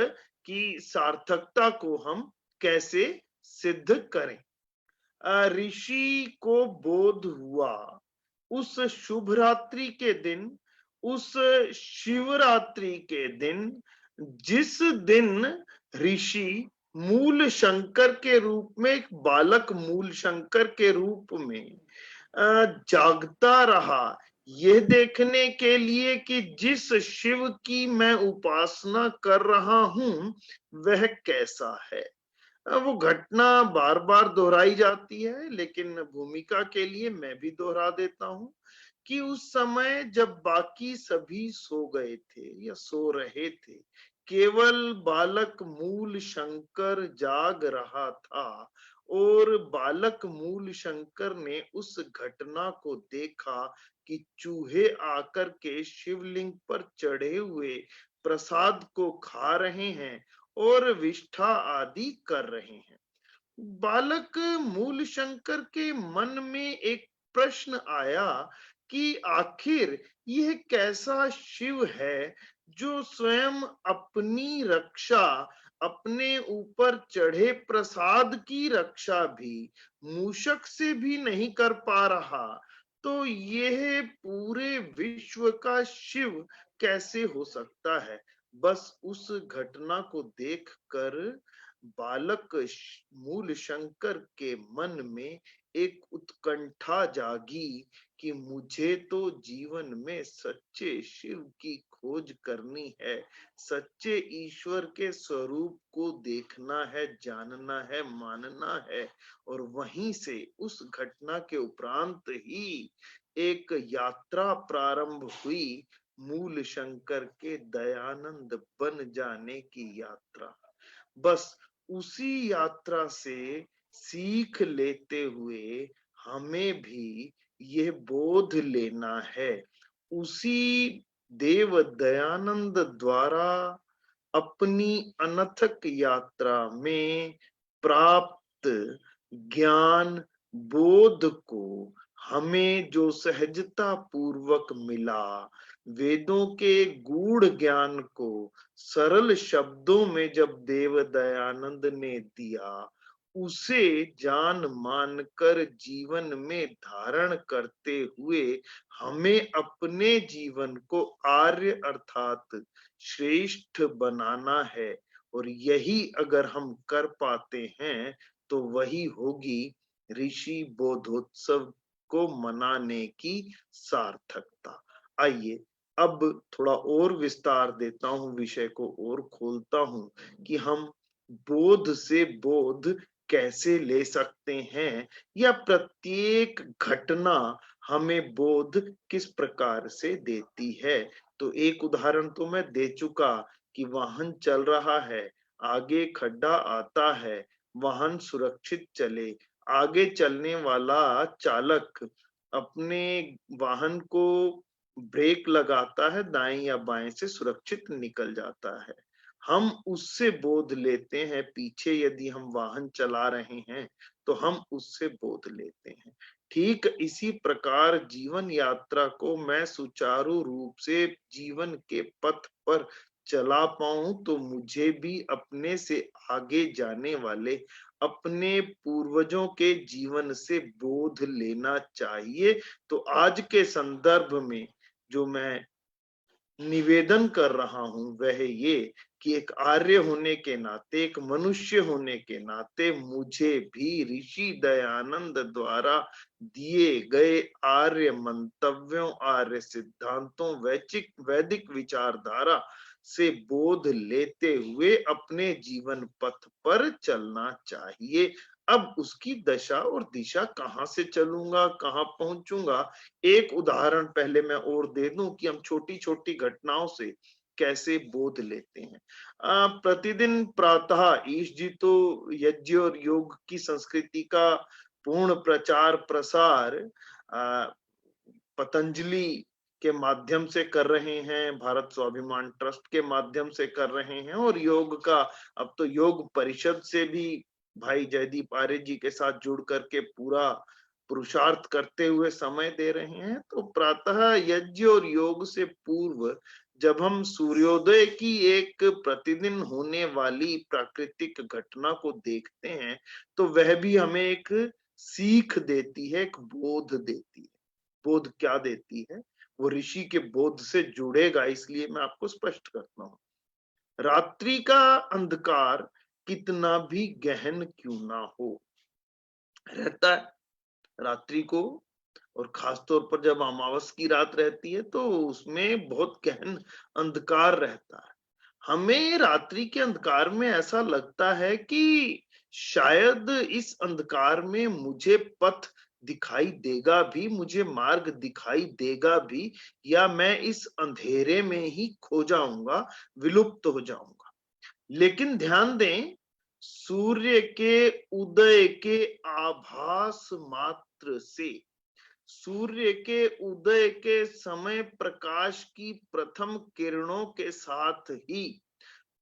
की सार्थकता को हम कैसे सिद्ध करें। ऋषि को बोध हुआ उस शुभ रात्रि के दिन, उस शिवरात्रि के दिन, जिस दिन ऋषि मूल शंकर के रूप में, एक बालक मूल शंकर के रूप में जागता रहा, यह देखने के लिए कि जिस शिव की मैं उपासना कर रहा हूं वह कैसा है। वो घटना बार बार दोहराई जाती है, लेकिन भूमिका के लिए मैं भी दोहरा देता हूं कि उस समय जब बाकी सभी सो गए थे या सो रहे थे, केवल बालक मूल शंकर जाग रहा था। और बालक मूल शंकर ने उस घटना को देखा कि चूहे आकर के शिवलिंग पर चढ़े हुए प्रसाद को खा रहे हैं और विष्ठा आदि कर रहे हैं। बालक मूल शंकर के मन में एक प्रश्न आया कि आखिर यह कैसा शिव है जो स्वयं अपनी रक्षा, अपने ऊपर चढ़े प्रसाद की रक्षा भी मूषक से भी नहीं कर पा रहा। तो यह पूरे विश्व का शिव कैसे हो सकता है। बस उस घटना को देखकर बालक मूल शंकर के मन में एक उत्कंठा जागी कि मुझे तो जीवन में सच्चे शिव की खोज करनी है, सच्चे ईश्वर के स्वरूप को देखना है, जानना है, मानना है। और वहीं से उस घटना के उपरांत ही एक यात्रा प्रारंभ हुई, मूल शंकर के दयानंद बन जाने की यात्रा। बस उसी यात्रा से सीख लेते हुए हमें भी यह बोध लेना है। उसी देव दयानंद द्वारा अपनी अनथक यात्रा में प्राप्त ज्ञान बोध को हमें जो सहजता पूर्वक मिला, वेदों के गूढ़ ज्ञान को सरल शब्दों में जब देव दयानंद ने दिया, उसे जान मान कर जीवन में धारण करते हुए हमें अपने जीवन को आर्य अर्थात श्रेष्ठ बनाना है। और यही अगर हम कर पाते हैं तो वही होगी ऋषि बोधोत्सव को मनाने की सार्थकता। आइए अब थोड़ा और विस्तार देता हूं, विषय को और खोलता हूं कि हम बोध से बोध कैसे ले सकते हैं, या प्रत्येक घटना हमें बोध किस प्रकार से देती है। तो एक उदाहरण तो मैं दे चुका कि वाहन चल रहा है, आगे खड्डा आता है, वाहन सुरक्षित चले, आगे चलने वाला चालक अपने वाहन को ब्रेक लगाता है, दाएं या बाएं से सुरक्षित निकल जाता है। हम उससे बोध लेते हैं, पीछे यदि हम वाहन चला रहे हैं तो हम उससे बोध लेते हैं। ठीक इसी प्रकार जीवन यात्रा को मैं सुचारू रूप से जीवन के पथ पर चला पाऊं तो मुझे भी अपने से आगे जाने वाले अपने पूर्वजों के जीवन से बोध लेना चाहिए। तो आज के संदर्भ में जो मैं निवेदन कर रहा हूं वह ये कि एक आर्य होने के नाते, एक मनुष्य होने के नाते मुझे भी ऋषि दयानंद द्वारा दिए गए आर्य मंतव्यों, आर्य सिद्धांतों, वैदिक विचारधारा से बोध लेते हुए अपने जीवन पथ पर चलना चाहिए। अब उसकी दशा और दिशा कहां से चलूंगा, कहां पहुंचूंगा, एक उदाहरण पहले मैं और दे दूं कि हम छोटी छोटी घटनाओं से कैसे बोध लेते हैं। प्रतिदिन प्रातः ईश जी तो यज्ञ और योग की संस्कृति का पूर्ण प्रचार प्रसार पतंजलि के माध्यम से कर रहे हैं, भारत स्वाभिमान ट्रस्ट के माध्यम से कर रहे हैं, और योग का अब तो योग परिषद से भी भाई जयदीप आर्य जी के साथ जुड़ करके पूरा पुरुषार्थ करते हुए समय दे रहे हैं। तो प्रातः यज्ञ और योग से पूर्व जब हम सूर्योदय की एक प्रतिदिन होने वाली प्राकृतिक घटना को देखते हैं तो वह भी हमें एक सीख देती है, एक बोध देती है। बोध क्या देती है? वो ऋषि के बोध से जुड़ेगा, इसलिए मैं आपको स्पष्ट करता हूं। रात्रि का अंधकार कितना भी गहन क्यों ना हो, रहता है रात्रि को, और खासतौर पर जब अमावस की रात रहती है तो उसमें बहुत गहन अंधकार रहता है। हमें रात्रि के अंधकार में ऐसा लगता है कि शायद इस अंधकार में मुझे पथ दिखाई देगा भी, मुझे मार्ग दिखाई देगा भी, या मैं इस अंधेरे में ही खो जाऊंगा, विलुप्त हो जाऊंगा। लेकिन ध्यान दें, सूर्य के उदय के आभास मात्र से, सूर्य के उदय के समय प्रकाश की प्रथम किरणों के साथ ही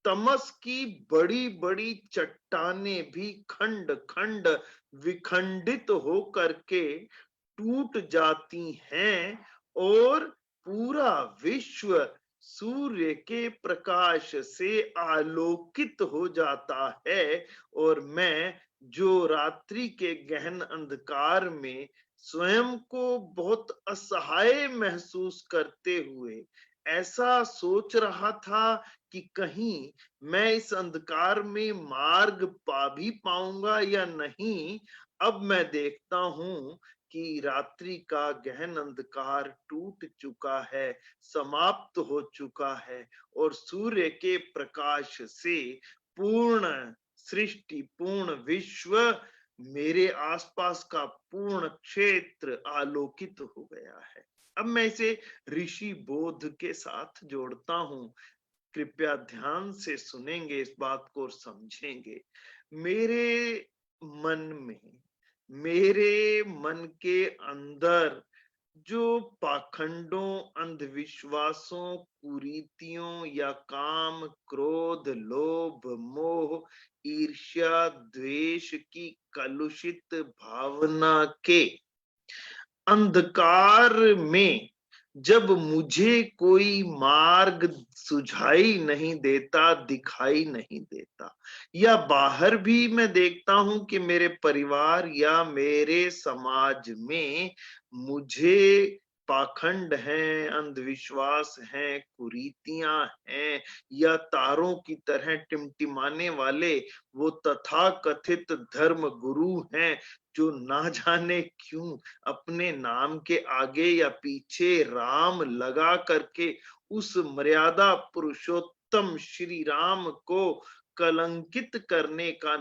तमस की बड़ी बड़ी चट्टानें भी खंड खंड विखंडित हो करके टूट जाती हैं और पूरा विश्व सूर्य के प्रकाश से आलोकित हो जाता है। और मैं जो रात्रि के गहन अंधकार में स्वयं को बहुत असहाय महसूस करते हुए ऐसा सोच रहा था कि कहीं मैं इस अंधकार में मार्ग पा भी पाऊंगा या नहीं, अब मैं देखता हूं कि रात्रि का गहन अंधकार टूट चुका है, समाप्त हो चुका है, और सूर्य के प्रकाश से पूर्ण सृष्टि, पूर्ण विश्व, मेरे आसपास का पूर्ण क्षेत्र आलोकित हो गया है। अब मैं इसे ऋषि बोध के साथ जोड़ता हूं, कृपया ध्यान से सुनेंगे इस बात को और समझेंगे। मेरे मन के अंदर जो पाखंडों, अंधविश्वासों, कुरीतियों या काम, क्रोध, लोभ, मोह, ईर्ष्या, द्वेष की कलुषित भावना के अंधकार में जब मुझे कोई मार्ग सुझाई नहीं देता, दिखाई नहीं देता, या बाहर भी मैं देखता हूं कि मेरे परिवार या मेरे समाज में मुझे पाखंड हैं, अंधविश्वास हैं, कुरीतियां हैं, या तारों की तरह टिमटिमाने वाले वो तथाकथित धर्म गुरु हैं जो ना जाने क्यों अपने नाम के आगे या पीछे राम लगा करके उस मर्यादा पुरुषोत्तम श्री राम को कलंकित करने का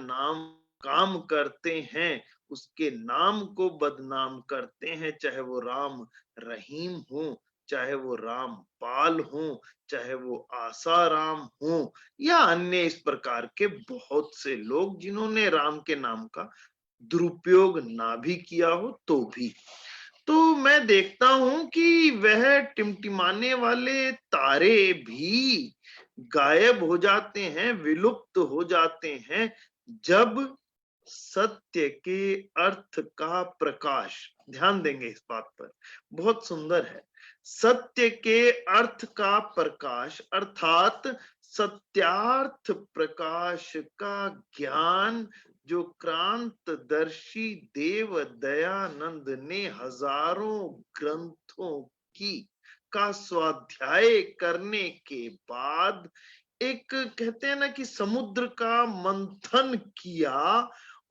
काम करते हैं, उसके नाम को बदनाम करते हैं, चाहे वो राम रहीम हो, चाहे वो राम पाल हो, चाहे वो आसाराम हो, या अन्य इस प्रकार के बहुत से लोग जिन्होंने राम के नाम का दुरुपयोग ना भी किया हो तो भी। तो मैं देखता हूं कि वह टिमटिमाने वाले तारे भी गायब हो जाते हैं, विलुप्त हो जाते हैं, जब सत्य के अर्थ का प्रकाश, ध्यान देंगे इस बात पर, बहुत सुंदर है, सत्य के अर्थ का प्रकाश अर्थात सत्यार्थ प्रकाश का ज्ञान जो क्रांतदर्शी देव दयानंद ने हजारों ग्रंथों की का स्वाध्याय करने के बाद एक कहते हैं ना कि समुद्र का मंथन किया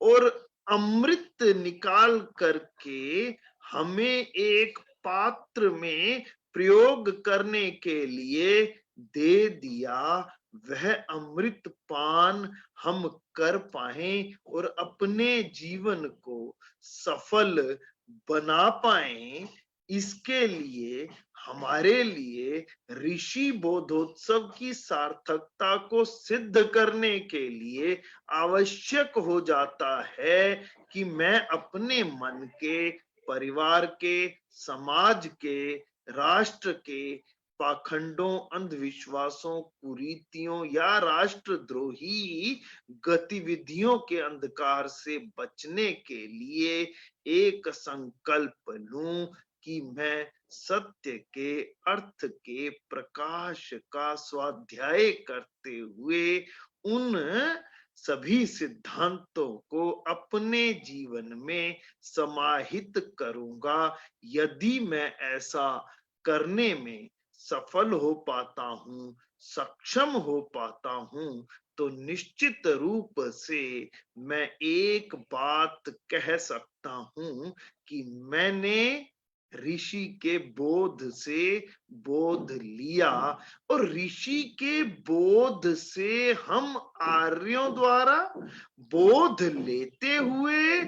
और अमृत निकाल करके हमें एक पात्र में प्रयोग करने के लिए दे दिया, वह अमृत पान हम कर पाए और अपने जीवन को सफल बना पाए, इसके लिए हमारे लिए ऋषि बोधोत्सव की सार्थकता को सिद्ध करने के लिए आवश्यक हो जाता है कि मैं अपने मन के, परिवार के, समाज के, राष्ट्र के पाखंडों, अंधविश्वासों, कुरीतियों या राष्ट्रद्रोही गतिविधियों के अंधकार से बचने के लिए एक संकल्प लूं कि मैं सत्य के, अर्थ के, प्रकाश का स्वाध्याय करते हुए उन सभी सिद्धांतों को अपने जीवन में समाहित करूंगा। यदि मैं ऐसा करने में सफल हो पाता हूं, सक्षम हो पाता हूं, तो निश्चित रूप से मैं एक बात कह सकता हूं कि मैंने ऋषि के बोध से बोध लिया और ऋषि के बोध से हम आर्यों द्वारा बोध लेते हुए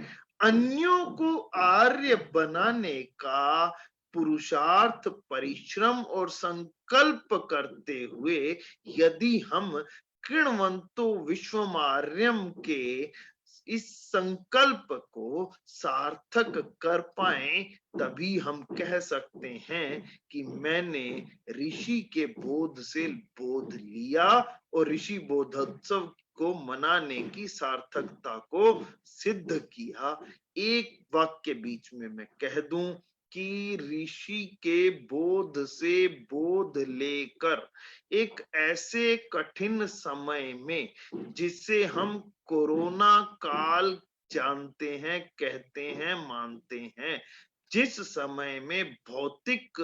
अन्यों को आर्य बनाने का पुरुषार्थ, परिश्रम और संकल्प करते हुए यदि हम कृण्वन्तो विश्वमार्यम के इस संकल्प को सार्थक कर पाए, तभी हम कह सकते हैं कि मैंने ऋषि के बोध से बोध लिया और ऋषि बोधोत्सव को मनाने की सार्थकता को सिद्ध किया। एक वाक्य बीच में मैं कह दूं कि ऋषि के बोध से बोध लेकर एक ऐसे कठिन समय में जिसे हम कोरोना काल जानते हैं, कहते हैं, मानते हैं, जिस समय में भौतिक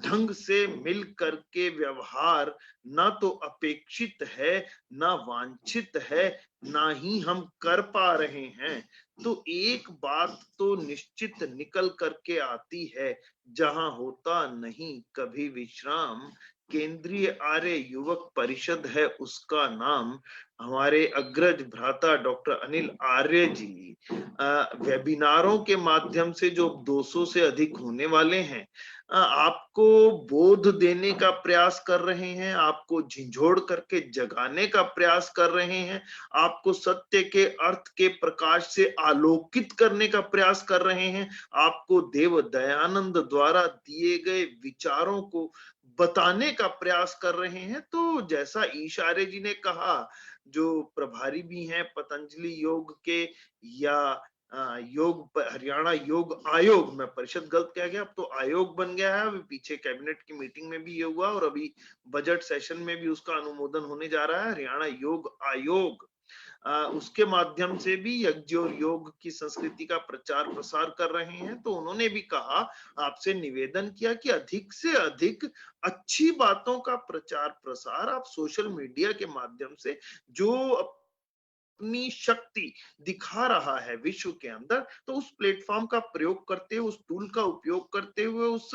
ढंग से मिल करके व्यवहार ना तो अपेक्षित है, ना वांछित है, ना ही हम कर पा रहे हैं, तो एक बात तो निश्चित निकल करके आती है, जहां होता नहीं कभी विश्राम। केंद्रीय आर्य युवक परिषद है उसका नाम। हमारे अग्रज भ्राता डॉक्टर अनिल आर्य जी वेबिनारों के माध्यम से जो 200 से अधिक होने वाले हैं, आपको बोध देने का प्रयास कर रहे हैं, आपको झिंझोड़ करके जगाने का प्रयास कर रहे हैं, आपको सत्य के, अर्थ के प्रकाश से आलोकित करने का प्रयास कर रहे हैं, आपको देव दयानंद द्वारा दिए गए विचारों को बताने का प्रयास कर रहे हैं। तो जैसा ईश आर्य जी ने कहा, जो प्रभारी भी हैं पतंजलि योग के, या हरियाणा योग आयोग, मैं परिषद गलत कह गया, अब तो आयोग बन गया है। अभी पीछे कैबिनेट की मीटिंग में भी ये हुआ और अभी बजट सेशन में भी उसका अनुमोदन होने जा रहा है, हरियाणा योग आयोग। उसके माध्यम से भी यज्ञ और योग की संस्कृति का प्रचार प्रसार कर रहे हैं। तो उन्होंने भी कहा, आपसे निवेदन किया कि अधिक से अधिक अच्छी बातों का प्रचार प्रसार आप सोशल मीडिया के माध्यम से, जो अपनी शक्ति दिखा रहा है विश्व के अंदर, तो उस प्लेटफॉर्म का प्रयोग करते हुए, उस टूल का उपयोग करते हुए, उस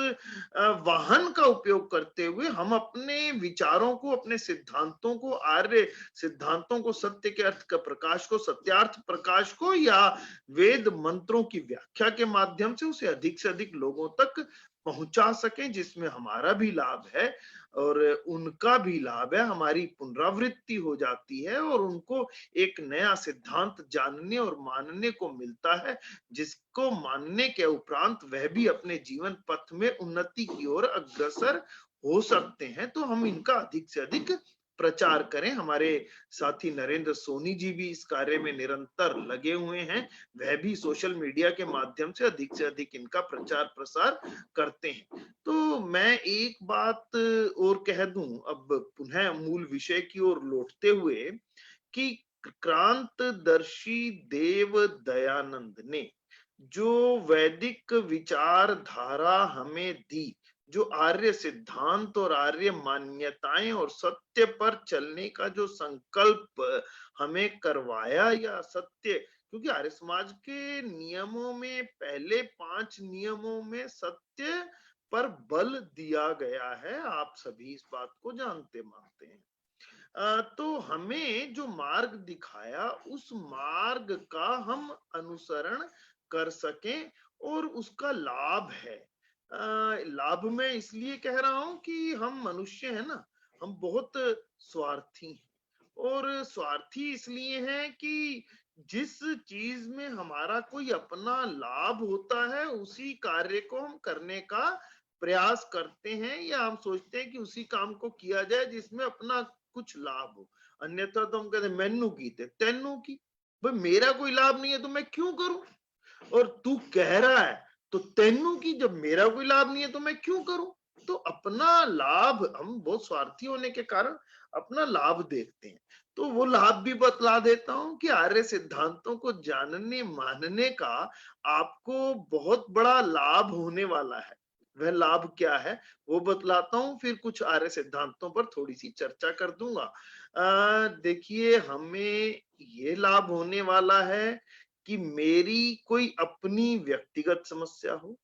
वाहन का उपयोग करते हुए हम अपने विचारों को, अपने सिद्धांतों को, आर्य सिद्धांतों को, सत्य के अर्थ का प्रकाश को, सत्यार्थ प्रकाश को, या वेद मंत्रों की व्याख्या के माध्यम से उसे अधिक से अधिक लोगों तक पहुंचा सकें, जिसमें हमारा भी लाभ है और उनका भी लाभ है। हमारी पुनरावृत्ति हो जाती है और उनको एक नया सिद्धांत जानने और मानने को मिलता है, जिसको मानने के उपरांत वह भी अपने जीवन पथ में उन्नति की ओर अग्रसर हो सकते हैं। तो हम इनका अधिक से अधिक प्रचार करें। हमारे साथी नरेंद्र सोनी जी भी इस कार्य में निरंतर लगे हुए हैं, वह भी सोशल मीडिया के माध्यम से अधिक इनका प्रचार प्रसार करते हैं। तो मैं एक बात और कह दूं, अब पुनः मूल विषय की ओर लौटते हुए, कि क्रांतदर्शी देव दयानंद ने जो वैदिक विचारधारा हमें दी, जो आर्य सिद्धांत और आर्य मान्यताएं और सत्य पर चलने का जो संकल्प हमें करवाया, या सत्य, क्योंकि आर्य समाज के नियमों में पहले 5 नियमों में सत्य पर बल दिया गया है, आप सभी इस बात को जानते मानते हैं। तो हमें जो मार्ग दिखाया उस मार्ग का हम अनुसरण कर सकें और उसका लाभ है। लाभ मैं इसलिए कह रहा हूं कि हम मनुष्य हैं ना, हम बहुत स्वार्थी हैं, और स्वार्थी इसलिए हैं कि जिस चीज में हमारा कोई अपना लाभ होता है उसी कार्य को हम करने का प्रयास करते हैं, या हम सोचते हैं कि उसी काम को किया जाए जिसमें अपना कुछ लाभ हो। अन्यथा तो हम कहते हैं मैनू की तेनू की, भाई मेरा कोई लाभ नहीं है तो मैं क्यों करूं, और तू कह रहा है तो तेनू की, जब मेरा कोई लाभ नहीं है तो मैं क्यों करूं। तो अपना लाभ, हम बहुत स्वार्थी होने के कारण अपना लाभ देखते हैं। तो वो लाभ भी बतला देता हूं कि आर्य सिद्धांतों को जानने मानने का आपको बहुत बड़ा लाभ होने वाला है। वह लाभ क्या है वो बतलाता हूं, फिर कुछ आर्य सिद्धांतों पर थोड़ी सी चर्चा कर दूंगा। देखिए, हमें ये लाभ होने वाला है कि मेरी कोई अपनी व्यक्तिगत समस्या हो,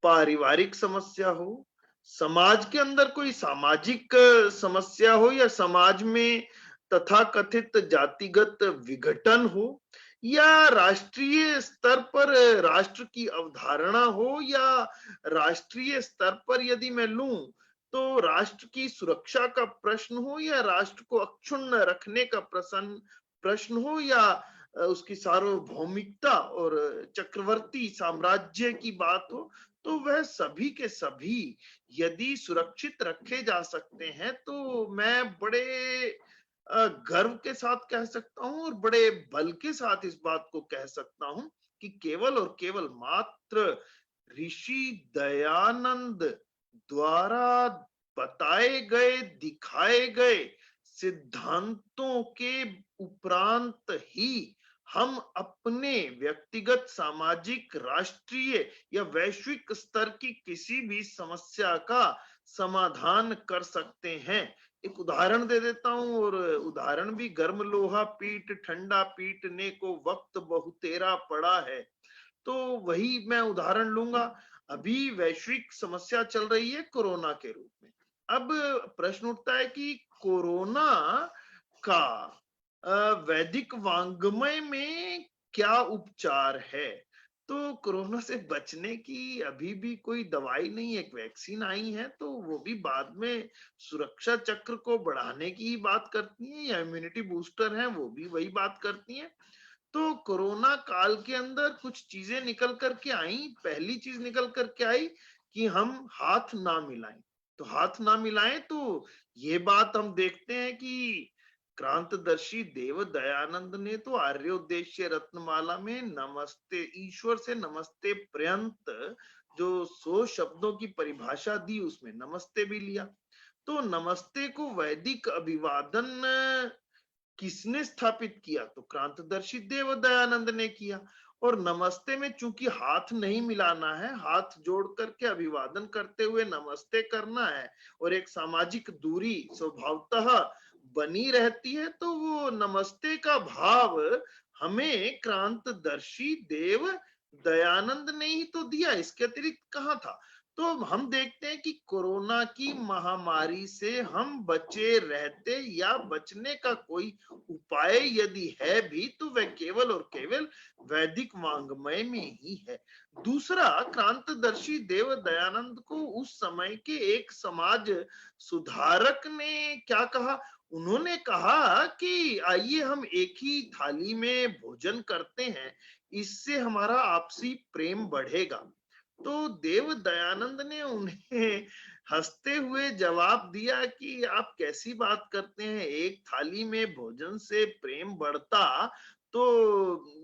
पारिवारिक समस्या हो, समाज के अंदर कोई सामाजिक समस्या हो, या समाज में तथाकथित जातिगत विघटन हो, या राष्ट्रीय स्तर पर राष्ट्र की अवधारणा हो, या राष्ट्रीय स्तर पर यदि मैं लूं तो राष्ट्र की सुरक्षा का प्रश्न हो, या राष्ट्र को अक्षुण्ण रखने का प्रश्न हो, या उसकी सार्वभौमिकता और चक्रवर्ती साम्राज्य की बात हो, तो वह सभी के सभी यदि सुरक्षित रखे जा सकते हैं तो मैं बड़े गर्व के साथ कह सकता हूं और बड़े बल के साथ इस बात को कह सकता हूं कि केवल और केवल मात्र ऋषि दयानंद द्वारा बताए गए, दिखाए गए सिद्धांतों के उपरांत ही हम अपने व्यक्तिगत, सामाजिक, राष्ट्रीय या वैश्विक स्तर की किसी भी समस्या का समाधान कर सकते हैं। एक उदाहरण दे देता हूं, और उदाहरण भी, गर्म लोहा पीट ठंडा पीटने को वक्त बहुतेरा पड़ा है। तो वही मैं उदाहरण लूंगा। अभी वैश्विक समस्या चल रही है कोरोना के रूप में। अब प्रश्न उठता है कि कोरोना का वैदिक वांग्मय में क्या उपचार है। तो कोरोना से बचने की अभी भी कोई दवाई नहीं, एक वैक्सीन आई है, तो वो भी बाद में सुरक्षा चक्र को बढ़ाने की ही बात करती है, या इम्यूनिटी बूस्टर है वो भी वही बात करती है। तो कोरोना काल के अंदर कुछ चीजें निकल करके आई। पहली चीज निकल करके आई कि हम हाथ ना मिलाएं। तो हाथ ना मिलाएं, तो ये बात हम देखते हैं कि क्रांतदर्शी देव दयानंद ने तो आर्योद्देश्य रत्नमाला में नमस्ते, ईश्वर से नमस्ते पर्यंत जो 100 शब्दों की परिभाषा दी, उसमें नमस्ते भी लिया। तो नमस्ते को वैदिक अभिवादन किसने स्थापित किया? तो क्रांतदर्शी देव दयानंद ने किया। और नमस्ते में चूंकि हाथ नहीं मिलाना है, हाथ जोड़ करके अभिवादन करते हुए नमस्ते करना है, और एक सामाजिक दूरी स्वभावतः बनी रहती है, तो वो नमस्ते का भाव हमें क्रांतदर्शी देव दयानंद ने ही तो दिया, इसके अतिरिक्त कहाँ था। तो हम देखते हैं कि कोरोना की महामारी से हम बचे रहते, या बचने का कोई उपाय यदि है भी, तो वह केवल और केवल वैदिक वांग्मय में ही है। दूसरा, क्रांतदर्शी देव दयानंद को उस समय के एक समाज सुधारक ने क्या कहा? उन्होंने कहा कि आइए हम एक ही थाली में भोजन करते हैं, इससे हमारा आपसी प्रेम बढ़ेगा। तो देव दयानंद ने उन्हें हंसते हुए जवाब दिया कि आप कैसी बात करते हैं, एक थाली में भोजन से प्रेम बढ़ता? तो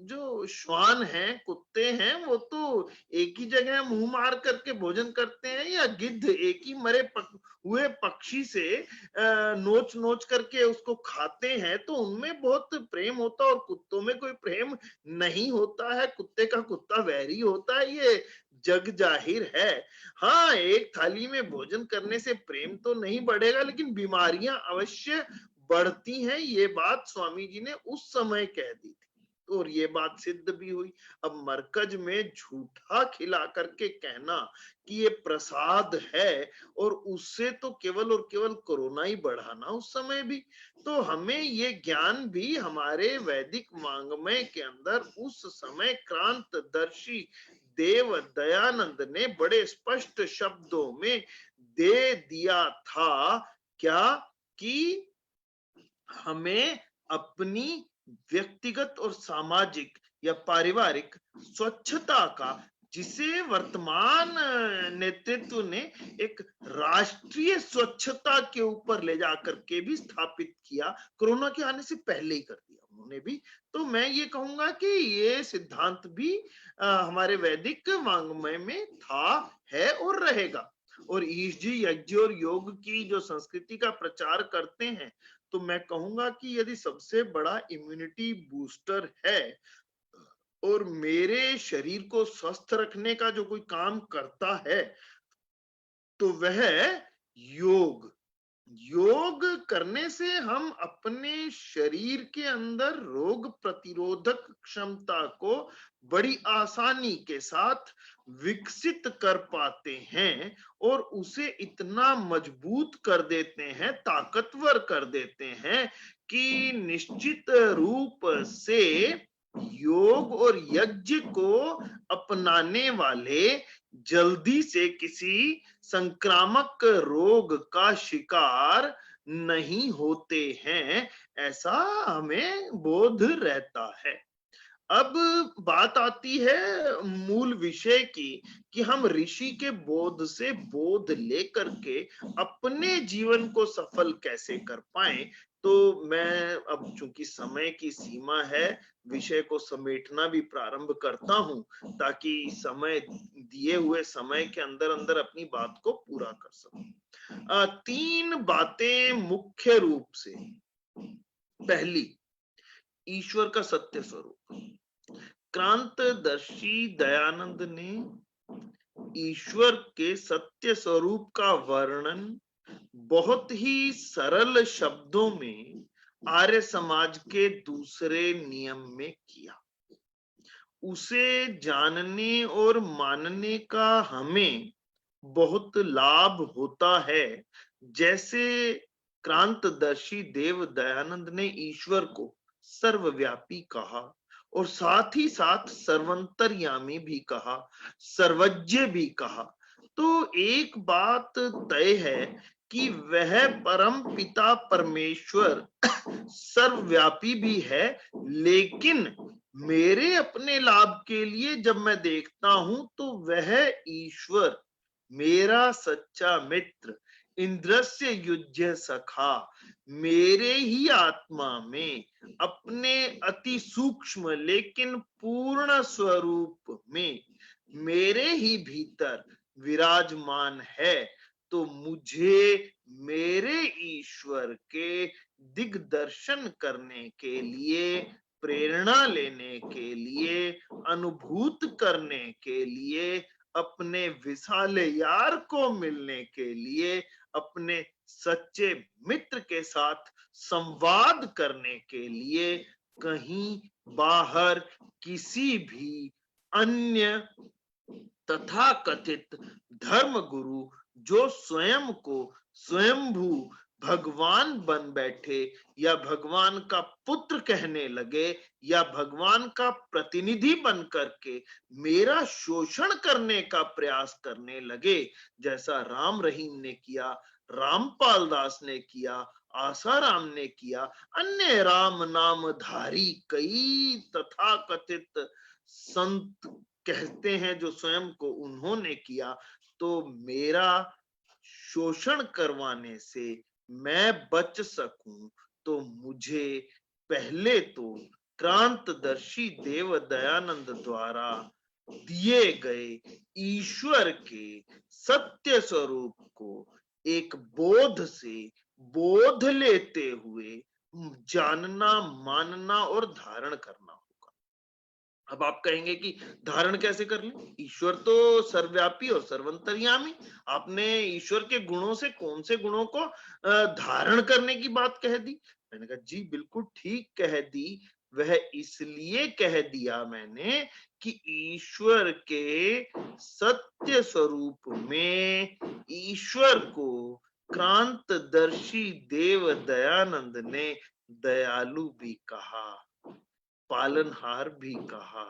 जो श्वान हैं, कुत्ते हैं, वो तो एक ही जगह मुंह मार करके भोजन करते हैं, या गिद्ध एक ही मरे हुए पक्षी से नोच नोच करके उसको खाते हैं, तो उनमें बहुत प्रेम होता है, और कुत्तों में कोई प्रेम नहीं होता है। कुत्ते का कुत्ता वैरी होता है, ये जग जाहिर है। हाँ, एक थाली में भोजन करने से प्रेम तो नहीं बढ़ेगा, लेकिन बीमारियां अवश्य बढ़ती हैं। ये बात स्वामी जी ने उस समय कह दी थी और ये बात सिद्ध भी हुई। अब मरकज में झूठा खिला करके कहना कि ये प्रसाद है और उससे तो केवल और केवल कोरोना ही बढ़ाना उस समय भी। तो हमें ये ज्ञान भी हमारे वैदिक वांग्मय के अंदर उस समय क्रांतदर्शी देव दयानंद ने बड़े स्पष्ट शब्दों में दे दिया था। क्या कि हमें अपनी व्यक्तिगत और सामाजिक या पारिवारिक स्वच्छता का, जिसे वर्तमान नेतृत्व ने एक राष्ट्रीय स्वच्छता के ऊपर ले जाकर के भी स्थापित किया, कोरोना के आने से पहले ही कर दिया उन्होंने भी। तो मैं ये कहूंगा कि ये सिद्धांत भी हमारे वैदिक वांग्मय में था, है और रहेगा। और ईश जी यज्ञ और योग की जो संस्कृति का प्रचार करते हैं, तो मैं कहूंगा कि यदि सबसे बड़ा इम्यूनिटी बूस्टर है और मेरे शरीर को स्वस्थ रखने का जो कोई काम करता है, तो वह योग। योग करने से हम अपने शरीर के अंदर रोग प्रतिरोधक क्षमता को बड़ी आसानी के साथ विकसित कर पाते हैं और उसे इतना मजबूत कर देते हैं, ताकतवर कर देते हैं कि निश्चित रूप से योग और यज्ञ को अपनाने वाले जल्दी से किसी संक्रामक रोग का शिकार नहीं होते हैं, ऐसा हमें बोध रहता है। अब बात आती है मूल विषय की कि हम ऋषि के बोध से बोध लेकर के अपने जीवन को सफल कैसे कर पाएं। तो मैं अब चूंकि समय की सीमा है, विषय को समेटना भी प्रारंभ करता हूं, ताकि समय दिए हुए समय के अंदर अंदर अपनी बात को पूरा कर सकूं। 3 बातें मुख्य रूप से। पहली, ईश्वर का सत्य स्वरूप। क्रांतदर्शी दयानंद ने ईश्वर के सत्य स्वरूप का वर्णन बहुत ही सरल शब्दों में आर्य समाज के दूसरे नियम में किया। उसे जानने और मानने का हमें बहुत लाभ होता है। जैसे क्रांतदर्शी देव दयानंद ने ईश्वर को सर्वव्यापी कहा और साथ ही साथ सर्वंतर्यामी भी कहा, सर्वज्ञ भी कहा। तो एक बात तय है कि वह परम पिता परमेश्वर सर्वव्यापी भी है, लेकिन मेरे अपने लाभ के लिए जब मैं देखता हूं तो वह ईश्वर मेरा सच्चा मित्र, इंद्रस्य युज्य सखा, मेरे ही आत्मा में अपने अति सूक्ष्म लेकिन पूर्ण स्वरूप में मेरे ही भीतर विराजमान है। तो मुझे मेरे ईश्वर के दिग्दर्शन करने के लिए, प्रेरणा लेने के लिए, अनुभूत करने के लिए, अपने विशाले यार को मिलने के लिए, अपने सच्चे मित्र के साथ संवाद करने के लिए कहीं बाहर किसी भी अन्य तथाकथित धर्म गुरु जो स्वयं को स्वयंभू भगवान बन बैठे या भगवान का पुत्र कहने लगे या भगवान का प्रतिनिधि बन करके मेरा शोषण करने का प्रयास करने लगे, जैसा राम रहीम ने किया, रामपाल दास ने किया, आसाराम ने किया, अन्य राम नाम धारी कई तथाकथित संत कहते हैं जो स्वयं को उन्होंने किया। तो मेरा शोषण करवाने से मैं बच सकूं तो मुझे पहले तो क्रांतदर्शी देव दयानंद द्वारा दिए गए ईश्वर के सत्य स्वरूप को एक बोध से बोध लेते हुए जानना, मानना और धारण करना होगा। अब आप कहेंगे कि धारण कैसे कर लें? ईश्वर तो सर्वव्यापी और सर्वंतर्यामी। आपने ईश्वर के गुणों से कौन से गुणों को धारण करने की बात कह दी? मैंने कहा जी बिल्कुल ठीक कह दी। वह इसलिए कह दिया मैंने कि ईश्वर के सत्य स्वरूप में ईश्वर को क्रांतदर्शी देव दयानंद ने दयालु भी कहा, पालनहार भी कहा,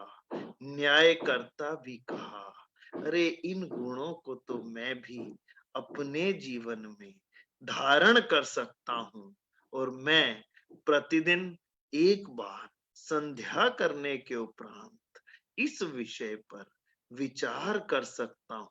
न्यायकर्ता भी कहा। अरे इन गुणों को तो मैं भी अपने जीवन में धारण कर सकता हूं और मैं प्रतिदिन एक बार संध्या करने के उपरांत इस विषय पर विचार कर सकता हूं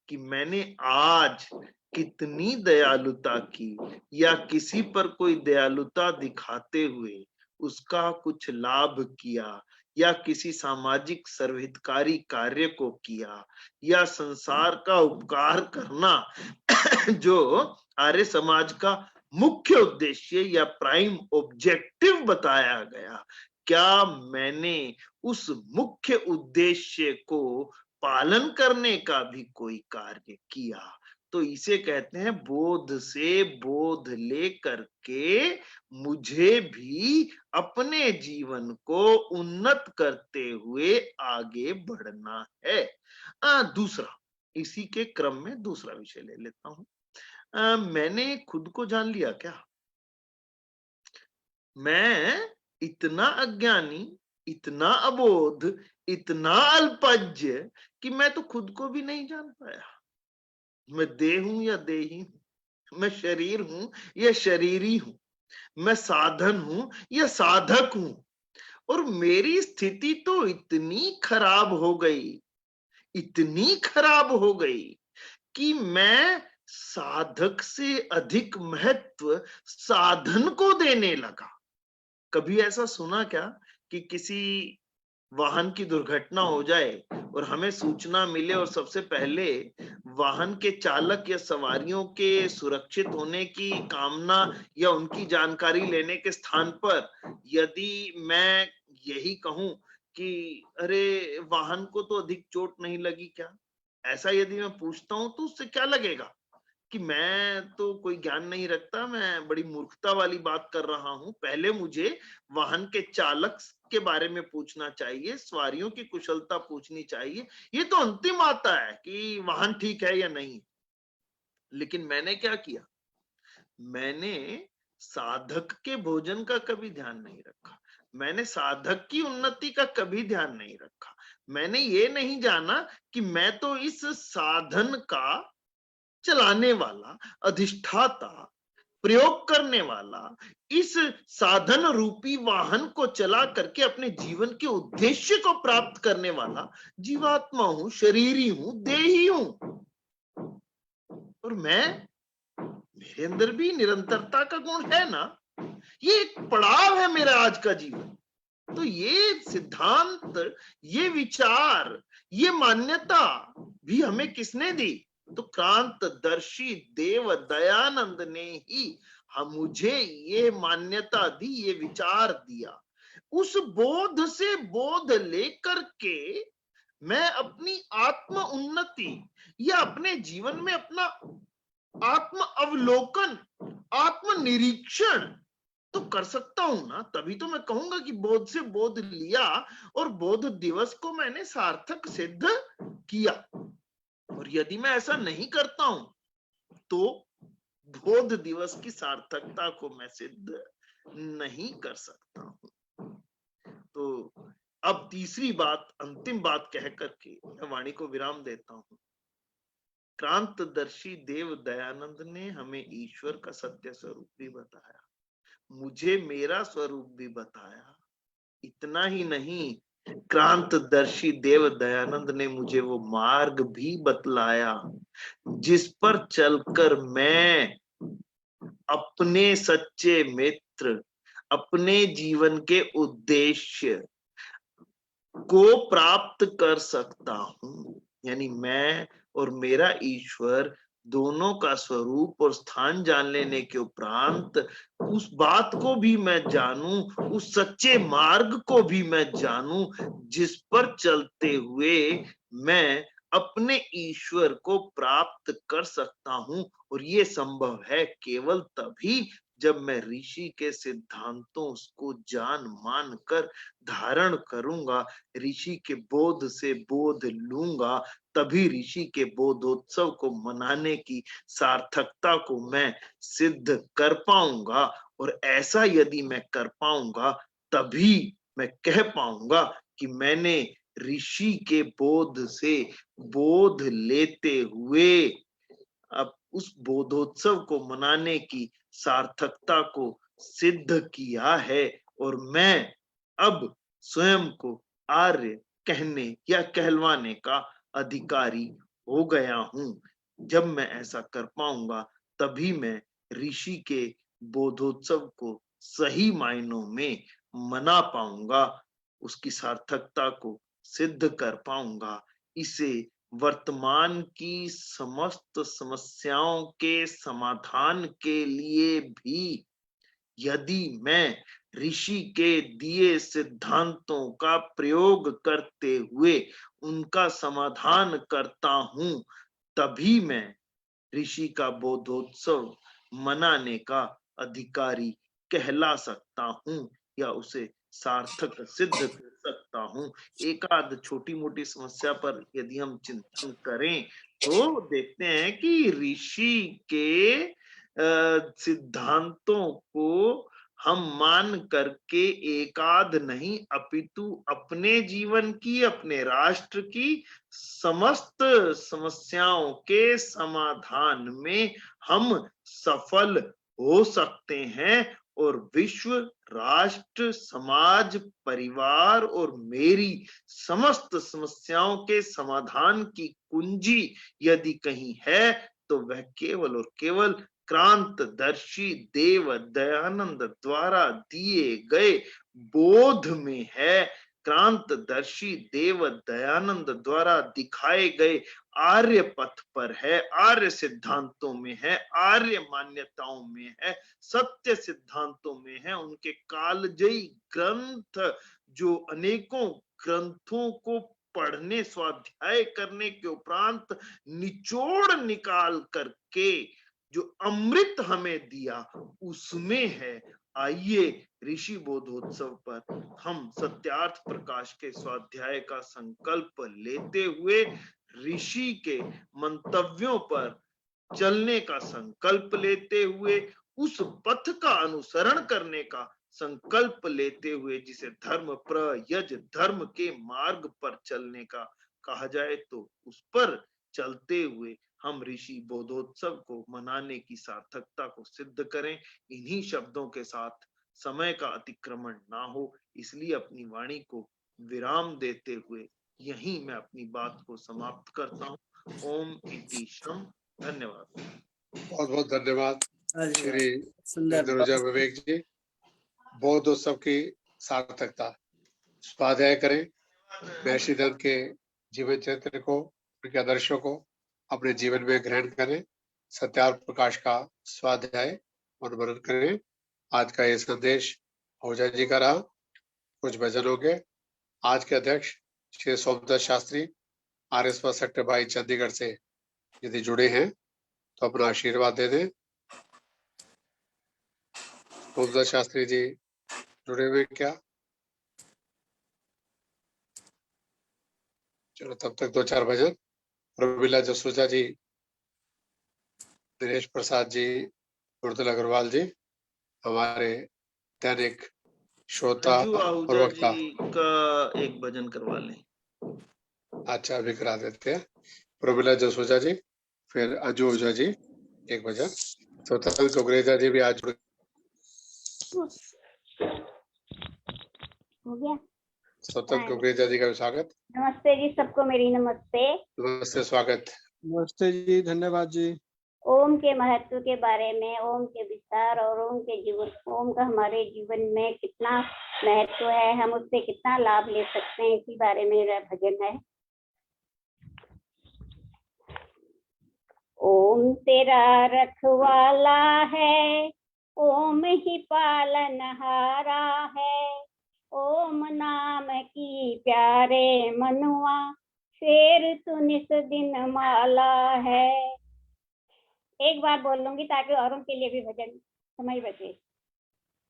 कि मैंने आज कितनी दयालुता की या किसी पर कोई दयालुता दिखाते हुए उसका कुछ लाभ किया या किसी सामाजिक सर्वहितकारी कार्य को किया या संसार का उपकार करना जो आर्य समाज का मुख्य उद्देश्य या प्राइम ऑब्जेक्टिव बताया गया, क्या मैंने उस मुख्य उद्देश्य को पालन करने का भी कोई कार्य किया? तो इसे कहते हैं बोध से बोध लेकर के मुझे भी अपने जीवन को उन्नत करते हुए आगे बढ़ना है। दूसरा, इसी के क्रम में दूसरा विषय ले लेता हूं। मैंने खुद को जान लिया क्या? मैं इतना अज्ञानी, इतना अबोध, इतना अल्पज्ञ कि मैं तो खुद को भी नहीं जान पाया। मैं देह हूं या देही हूं, मैं शरीर हूं या शरीरी हूं, मैं साधन हूं या साधक हूं। और मेरी स्थिति तो इतनी खराब हो गई, इतनी खराब हो गई कि मैं साधक से अधिक महत्व साधन को देने लगा। कभी ऐसा सुना क्या कि किसी वाहन की दुर्घटना हो जाए और हमें सूचना मिले और सबसे पहले वाहन के चालक या सवारियों के सुरक्षित होने की कामना या उनकी जानकारी लेने के स्थान पर यदि मैं यही कहूं कि अरे वाहन को तो अधिक चोट नहीं लगी क्या, ऐसा यदि मैं पूछता हूं तो उससे क्या लगेगा कि मैं तो कोई ज्ञान नहीं रखता, मैं बड़ी मूर्खता वाली बात कर रहा हूं। पहले मुझे वाहन के चालक के बारे में पूछना चाहिए, सवारियों की कुशलता पूछनी चाहिए। ये तो अंतिम आता है कि वाहन ठीक है या नहीं। लेकिन मैंने क्या किया? मैंने साधक के भोजन का कभी ध्यान नहीं रखा, मैंने साधक की उन्नति का कभी ध्यान नहीं रखा। मैंने ये नहीं जाना कि मैं तो इस साधन का चलाने वाला, अधिष्ठाता, प्रयोग करने वाला, इस साधन रूपी वाहन को चला करके अपने जीवन के उद्देश्य को प्राप्त करने वाला जीवात्मा हूं, शरीरी हूं, देही हूं। और मेरे अंदर भी निरंतरता का गुण है ना। ये एक पड़ाव है मेरा आज का जीवन। तो ये सिद्धांत, ये विचार, ये मान्यता भी हमें किसने दी? तो क्रांतदर्शी देव दयानंद ने ही मुझे ये मान्यता दी, ये विचार दिया। उस बोध से बोध लेकर के मैं अपनी आत्म उन्नति या अपने जीवन में अपना आत्म अवलोकन, आत्म निरीक्षण तो कर सकता हूं ना। तभी तो मैं कहूंगा कि बोध से बोध लिया और बोध दिवस को मैंने सार्थक सिद्ध किया। और यदि मैं ऐसा नहीं करता हूं तो बोध दिवस की सार्थकता को मैं सिद्ध नहीं कर सकता हूं। तो अब तीसरी बात, अंतिम बात कह करके मैं वाणी को विराम देता हूं। क्रांतदर्शी देव दयानंद ने हमें ईश्वर का सत्य स्वरूप भी बताया, मुझे मेरा स्वरूप भी बताया। इतना ही नहीं, क्रांतदर्शी देव दयानंद ने मुझे वो मार्ग भी बतलाया जिस पर चलकर मैं अपने सच्चे मित्र, अपने जीवन के उद्देश्य को प्राप्त कर सकता हूं। यानी मैं और मेरा ईश्वर दोनों का स्वरूप और स्थान जान लेने के उपरांत उस बात को भी मैं जानूं, उस सच्चे मार्ग को भी मैं जानूं जिस पर चलते हुए मैं अपने ईश्वर को प्राप्त कर सकता हूं। और ये संभव है केवल तभी जब मैं ऋषि के सिद्धांतों को जान मान कर धारण करूंगा, ऋषि के बोध से बोध लूंगा, तभी ऋषि के बोधोत्सव को मनाने की सार्थकता को मैं सिद्ध कर पाऊंगा। और ऐसा यदि मैं कर पाऊंगा तभी मैं कह पाऊंगा कि मैंने ऋषि के बोध से बोध लेते हुए अब उस बोधोत्सव को मनाने की सार्थकता को सिद्ध किया है और मैं अब स्वयं को आर्य कहने या कहलवाने का अधिकारी हो गया हूं। जब मैं ऐसा कर पाऊंगा तभी मैं ऋषि के बोधोत्सव को सही मायनों में मना पाऊंगा, उसकी सार्थकता को सिद्ध कर पाऊंगा। इसे वर्तमान की समस्त समस्याओं के समाधान के लिए भी यदि मैं ऋषि के दिए सिद्धांतों का प्रयोग करते हुए उनका समाधान करता हूं, तभी मैं ऋषि का बोधोत्सव मनाने का अधिकारी कहला सकता हूं या उसे सार्थक सिद्ध कर सकता हूं। एकाध छोटी मोटी समस्या पर यदि हम चिंतन करें तो देखते हैं कि ऋषि के सिद्धांतों को हम मान करके एकाध नहीं अपितु अपने जीवन की, अपने राष्ट्र की समस्त समस्याओं के समाधान में हम सफल हो सकते हैं और विश्व, राष्ट्र, समाज, परिवार और मेरी समस्त समस्याओं के समाधान की कुंजी यदि कहीं है तो वह केवल और केवल क्रांतदर्शी देव दयानंद द्वारा दिए गए बोध में है। क्रांतदर्शी देव दयानंद द्वारा दिखाए गए आर्य पथ पर है, आर्य सिद्धांतों में है, आर्य मान्यताओं में है, सत्य सिद्धांतों में है। उनके कालजयी ग्रंथ जो अनेकों ग्रंथों को पढ़ने, स्वाध्याय करने के उपरांत निचोड़ निकाल करके जो अमृत हमें दिया उसमें है। आइए ऋषि बोधोत्सव पर हम सत्यार्थ प्रकाश के स्वाध्याय का संकल्प लेते हुए ऋषि के मंतव्यों पर चलने का संकल्प लेते हुए उस पथ का अनुसरण करने का संकल्प लेते हुए जिसे धर्म प्रयज धर्म के मार्ग पर चलने का कहा जाए तो उस पर चलते हुए हम ऋषि बोधोत्सव को मनाने की सार्थकता को सिद्ध करें। इन्हीं शब्दों के साथ समय का अतिक्रमण ना हो, इसलिए अपनी वाणी को विराम देते हुए यहीं मैं अपनी बात को समाप्त करता हूँ। ओम इति शम। धन्यवाद। बहुत बहुत धन्यवाद श्री विद्रोजा विवेक जी। बोधोत्सव की सार्थकता स्वाध्याय करें, महर्षि दत्त के जीवन चरित्र को, उनके आदर्शों को अपने जीवन में ग्रहण करें, सत्यार्थ प्रकाश का स्वाध्याय और मनन करें। आज का ये संदेश ओझा जी का रहा, कुछ भजन हो गए। आज के अध्यक्ष श्री सोमदत्त शास्त्री RSP सेक्टर 22 चंडीगढ़ से यदि जुड़े हैं तो अपना आशीर्वाद दे दें। सोमदत्त शास्त्री जी जुड़े हुए क्या? चलो तब तक दो चार भजन। रविला जसूजा जी, दिनेश प्रसाद जी, गुरुदल अग्रवाल जी हमारे दैनिक श्रोता और वक्ता का एक भजन करवा लें। अच्छा अभी करा देते हैं। प्रमिला जसूजा जी, फिर अजू ओझा जी एक भजन। स्वतंत्र कुकरेजा जी भी आज हो गया। स्वतंत्र कुकरेजा जी का स्वागत। नमस्ते जी सबको, मेरी नमस्ते। नमस्ते, स्वागत। नमस्ते जी, धन्यवाद जी। ओम के महत्व के बारे में, ओम के विस्तार और ओम के जीवन, ओम का हमारे जीवन में कितना महत्व है, हम उससे कितना लाभ ले सकते हैं, इसी बारे में मेरा भजन है। ओम तेरा रखवाला है, ओम ही पालनहारा है, ओम नाम की प्यारे मनुआ, शेर तू निस दिन माला है। एक बार बोल लूंगी ताकि औरों के लिए भी भजन समझ बचे।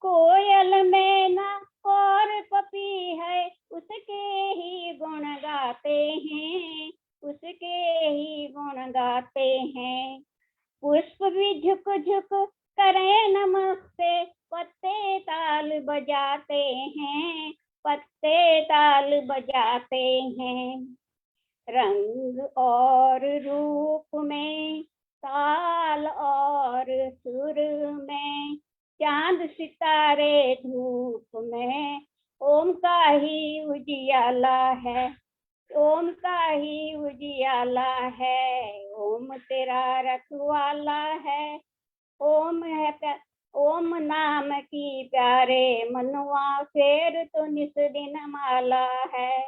कोयल मैना और पपी है, उसके ही गुण गाते हैं, उसके ही गुण गाते हैं। पुष्प भी झुक झुक करें नमस्ते, पत्ते ताल बजाते हैं, पत्ते ताल बजाते हैं। रंग और रूप में, ताल और सुर में, चांद सितारे धूप में, ओम का ही उजियाला है, ओम का ही उजियाला है। ओम तेरा रखवाला है, ओम है, ओम नाम की प्यारे मनुआ, शेर तो निस दिन माला है।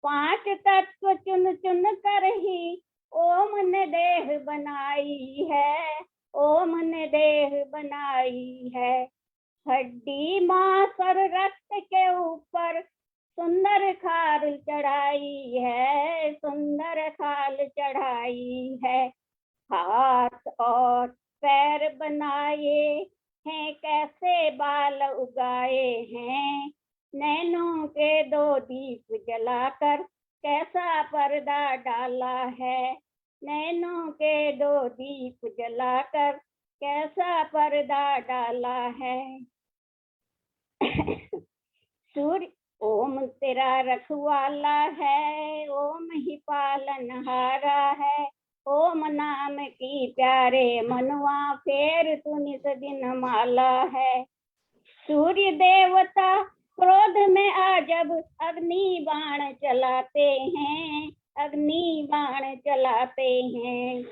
पांच तत्व चुन चुन कर ही ओम ने देह बनाई है, ओम ने देह बनाई है। हड्डी मांस और रक्त के ऊपर सुंदर खाल चढ़ाई है, सुंदर खाल चढ़ाई है। हाथ और पैर बनाए हैं, कैसे बाल उगाए हैं, नैनों के दो दीप जलाकर कैसा पर्दा डाला है, नैनों के दो दीप जलाकर कैसा पर्दा डाला है। सूर्य ओम तेरा रखवाला है, ओम ही पालनहारा है, ओम नाम की प्यारे मनुआ, फेर तू निस दिन माला है। सूर्य देवता क्रोध में आ जब अग्नि बाण चलाते हैं, अग्नि बाण चलाते हैं।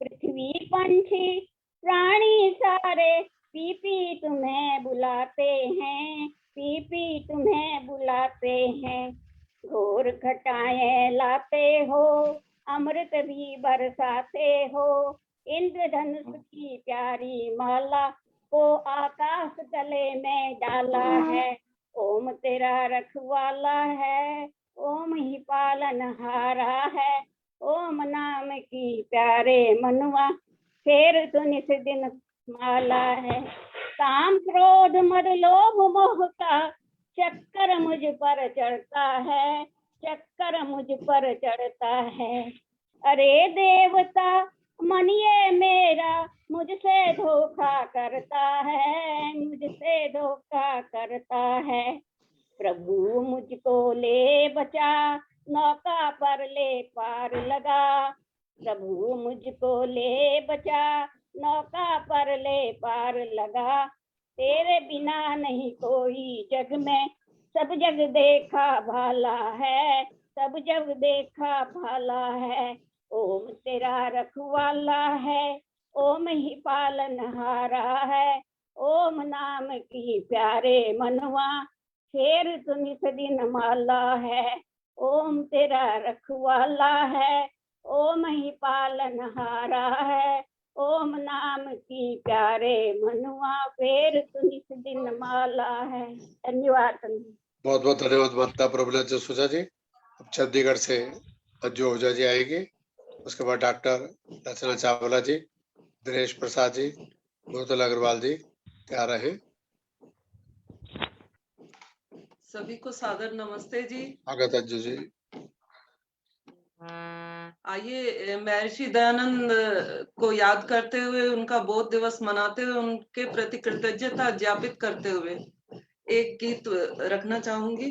पृथ्वी पंछी प्राणी सारे पी पी तुम्हें बुलाते हैं, पी पी तुम्हें बुलाते हैं। घोर घटाएं लाते हो, अमृत भी बरसाते हो, इंद्रधनुष की प्यारी माला को आकाश गले में डाला है। ओम तेरा रखवाला है, ओम ही पालनहारा है, ओम नाम की प्यारे मनुआ, शेर तू निस दिन माला है। काम क्रोध मद लोभ मोह का चक्कर मुझ पर चढ़ता है, चक्कर मुझ पर चढ़ता है। अरे देवता मन ये मेरा मुझसे धोखा करता है, मुझसे धोखा करता है। प्रभु मुझको ले बचा, नौका पर ले पार लगा, प्रभु मुझको ले बचा, नौका पर ले पार लगा। तेरे बिना नहीं कोई जग में, सब जग देखा भाला है, सब जग देखा भाला है। ओम तेरा रखवाला है, ओम ही पालनहारा है, ओम नाम की प्यारे मनवा, शेर तू निस दिन माला है। ओम तेरा रखवाला है, ओम ही पालनहारा है, ओम नाम की प्यारे मनुआ, फेर तू निस दिन माला है। धन्यवाद। बहुत बहुत धन्यवाद माता प्रबला जसूजा जी। अब चंडीगढ़ से अंजू ओझा जी आएंगे, उसके बाद डॉक्टर रचना चावला जी, दिनेश प्रसाद जी, भूतल अग्रवाल जी तैयार रहे। सभी को सादर नमस्ते जी। स्वागत अंजू जी। आइए महर्षि दयानंद को याद करते हुए, उनका बोध दिवस मनाते हुए, उनके प्रति कृतज्ञता ज्ञापित करते हुए एक गीत रखना चाहूंगी।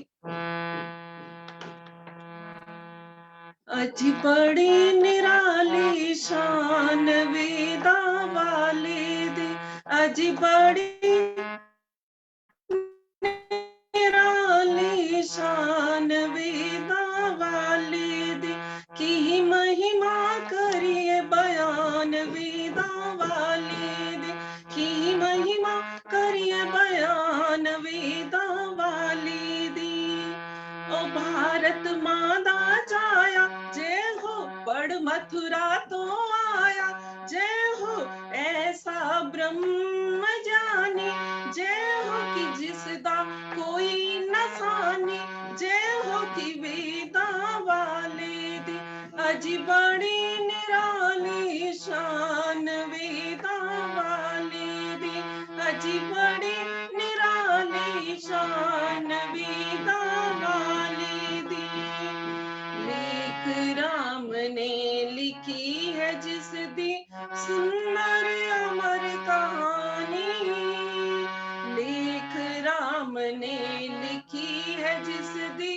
अजी बड़ी निराली शान वेदा वाले दी, अजी बड़ी निराली शान वेदा वाले दी, की महिमा करिए बयान वेदा वाले दी, की महिमा करिए बयान वेदा वाले दी। ओ भारत मादा जाया, जय हो बड़ मथुरा तो आया, ब्रह्म जानी, जय हो कि जिसदा कोई न सानी, जय हो कि वेदा वाले दी अजी बड़ी निराली शान, वेदा वाले दी अजी बड़ी निराली शान, वेदा वाले दी। लेख राम ने लिखी है जिस दी सुंदर अमर कहानी, लेख राम ने लिखी है जिस दी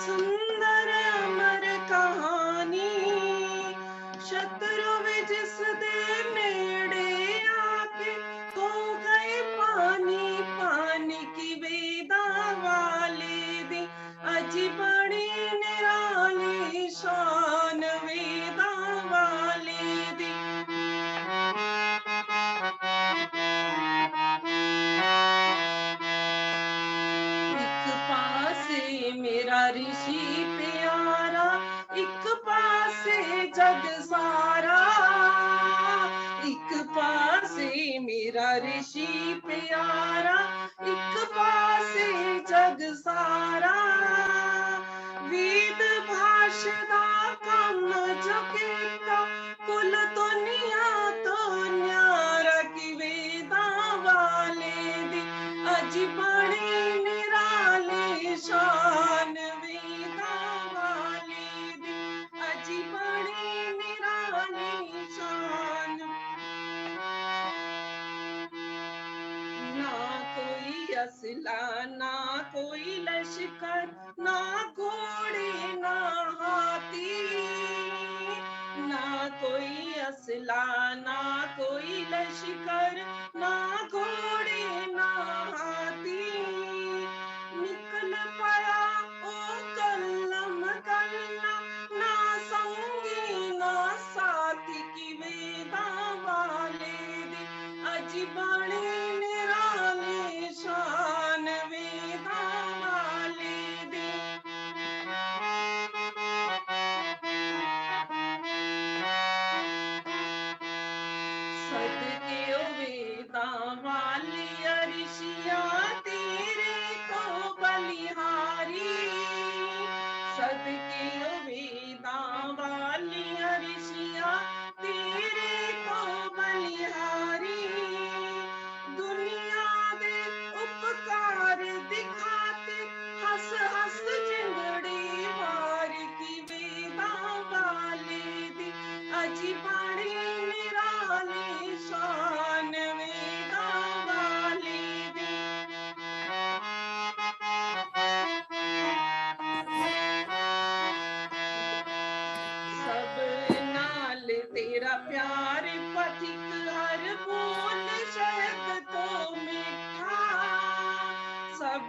सुंदर अमर कहानी, शत्रु भी जिस दे नेड़े आके हो गए पानी पानी की, वेदा वाले दी अजी बड़ी निराली शान, वेदा वाले दी। एक पासे मेरा ऋषि प्यारा, एक पासे जग सारा, एक पासे मेरा ऋषि प्यारा, एक पासे जग सारा, वेद भाषा काम जो कीता, कुल दुनिया तो न्यारा की, वेदा वाले दी अजी बड़ी निराली शान, वेदा वाले दी अजी बड़ी निराली शान। ना कोई असला ना कोई लश्कर, ना घोड़े ना हाथी, ना कोई असला ना कोई लश्कर, ना घोड़े ना हाथी, निकल पड़ा ओ कलम कलना, ना संगी ना साथी की, वेदा वाले दी अजी बड़ी निराली शान, वेदा वाले दी। सदके ओ वेदा वाली ऋषिया तेरे को बलिहारी, सदके ओ वेदा वाली ऋषिया तेरे को बलिहारी, दुनिया दे उपकार दिखाते हंस हंस चिंगड़ी मार की, वेदा वाले दी अजी बड़ी निराली शान, वेदा वाले दी। सब नाल तेरा प्यार पथिक हर बोल शहद तो मीठा, सब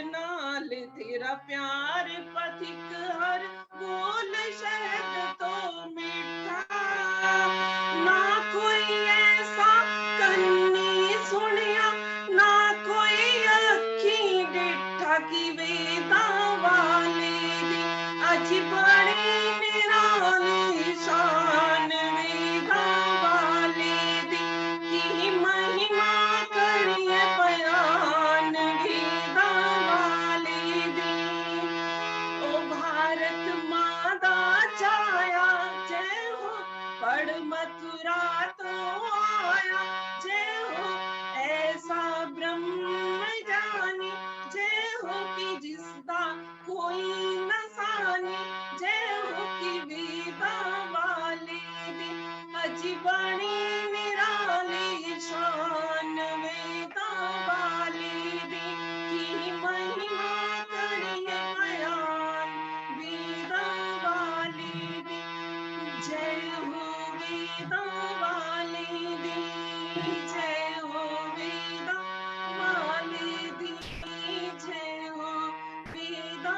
नाल तेरा प्यार पथिक हर बोल शहद तो मीठा, ना कोई ऐसा कन्नी सुनिया, ना कोई अखी डिठा की, वेदा वाले दी अजी बड़ी निराली शान, वेदा वाले दी की महिमा करिए बयान, वेदा वाले दी। ओ भारत माता छाया, जय हो पढ़ मथुरा तो आया, जय हो ऐसा ब्रह्म जानी, जय हो कि जिसदा कोई न सानी, जय हो कि वेदा वाले दी अजी बड़ी निराली शान, वेदा वाले दी की महिमा करिए बयान, वेदा वाले दी। जय हो वेदा वाले दी, जय हो वेदा वाले दी, जय हो वेदा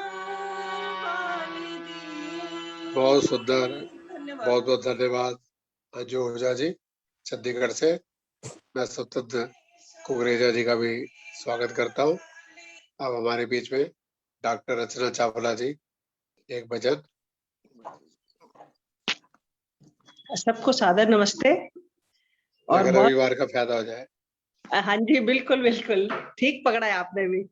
वाले दी। बहुत सुंदर, धन्यवाद। बहुत बहुत धन्यवाद अंजू ओझा जी चंडीगढ़ से। मैं सप्तद कुकरेजा जी का भी स्वागत करता हूँ। अब हमारे बीच में डॉक्टर रचना चावला जी एक भजन। सबको सादर नमस्ते और अगर बहुत रविवार का फायदा हो जाए। हाँ जी, बिल्कुल बिल्कुल ठीक पकड़ा है आपने भी।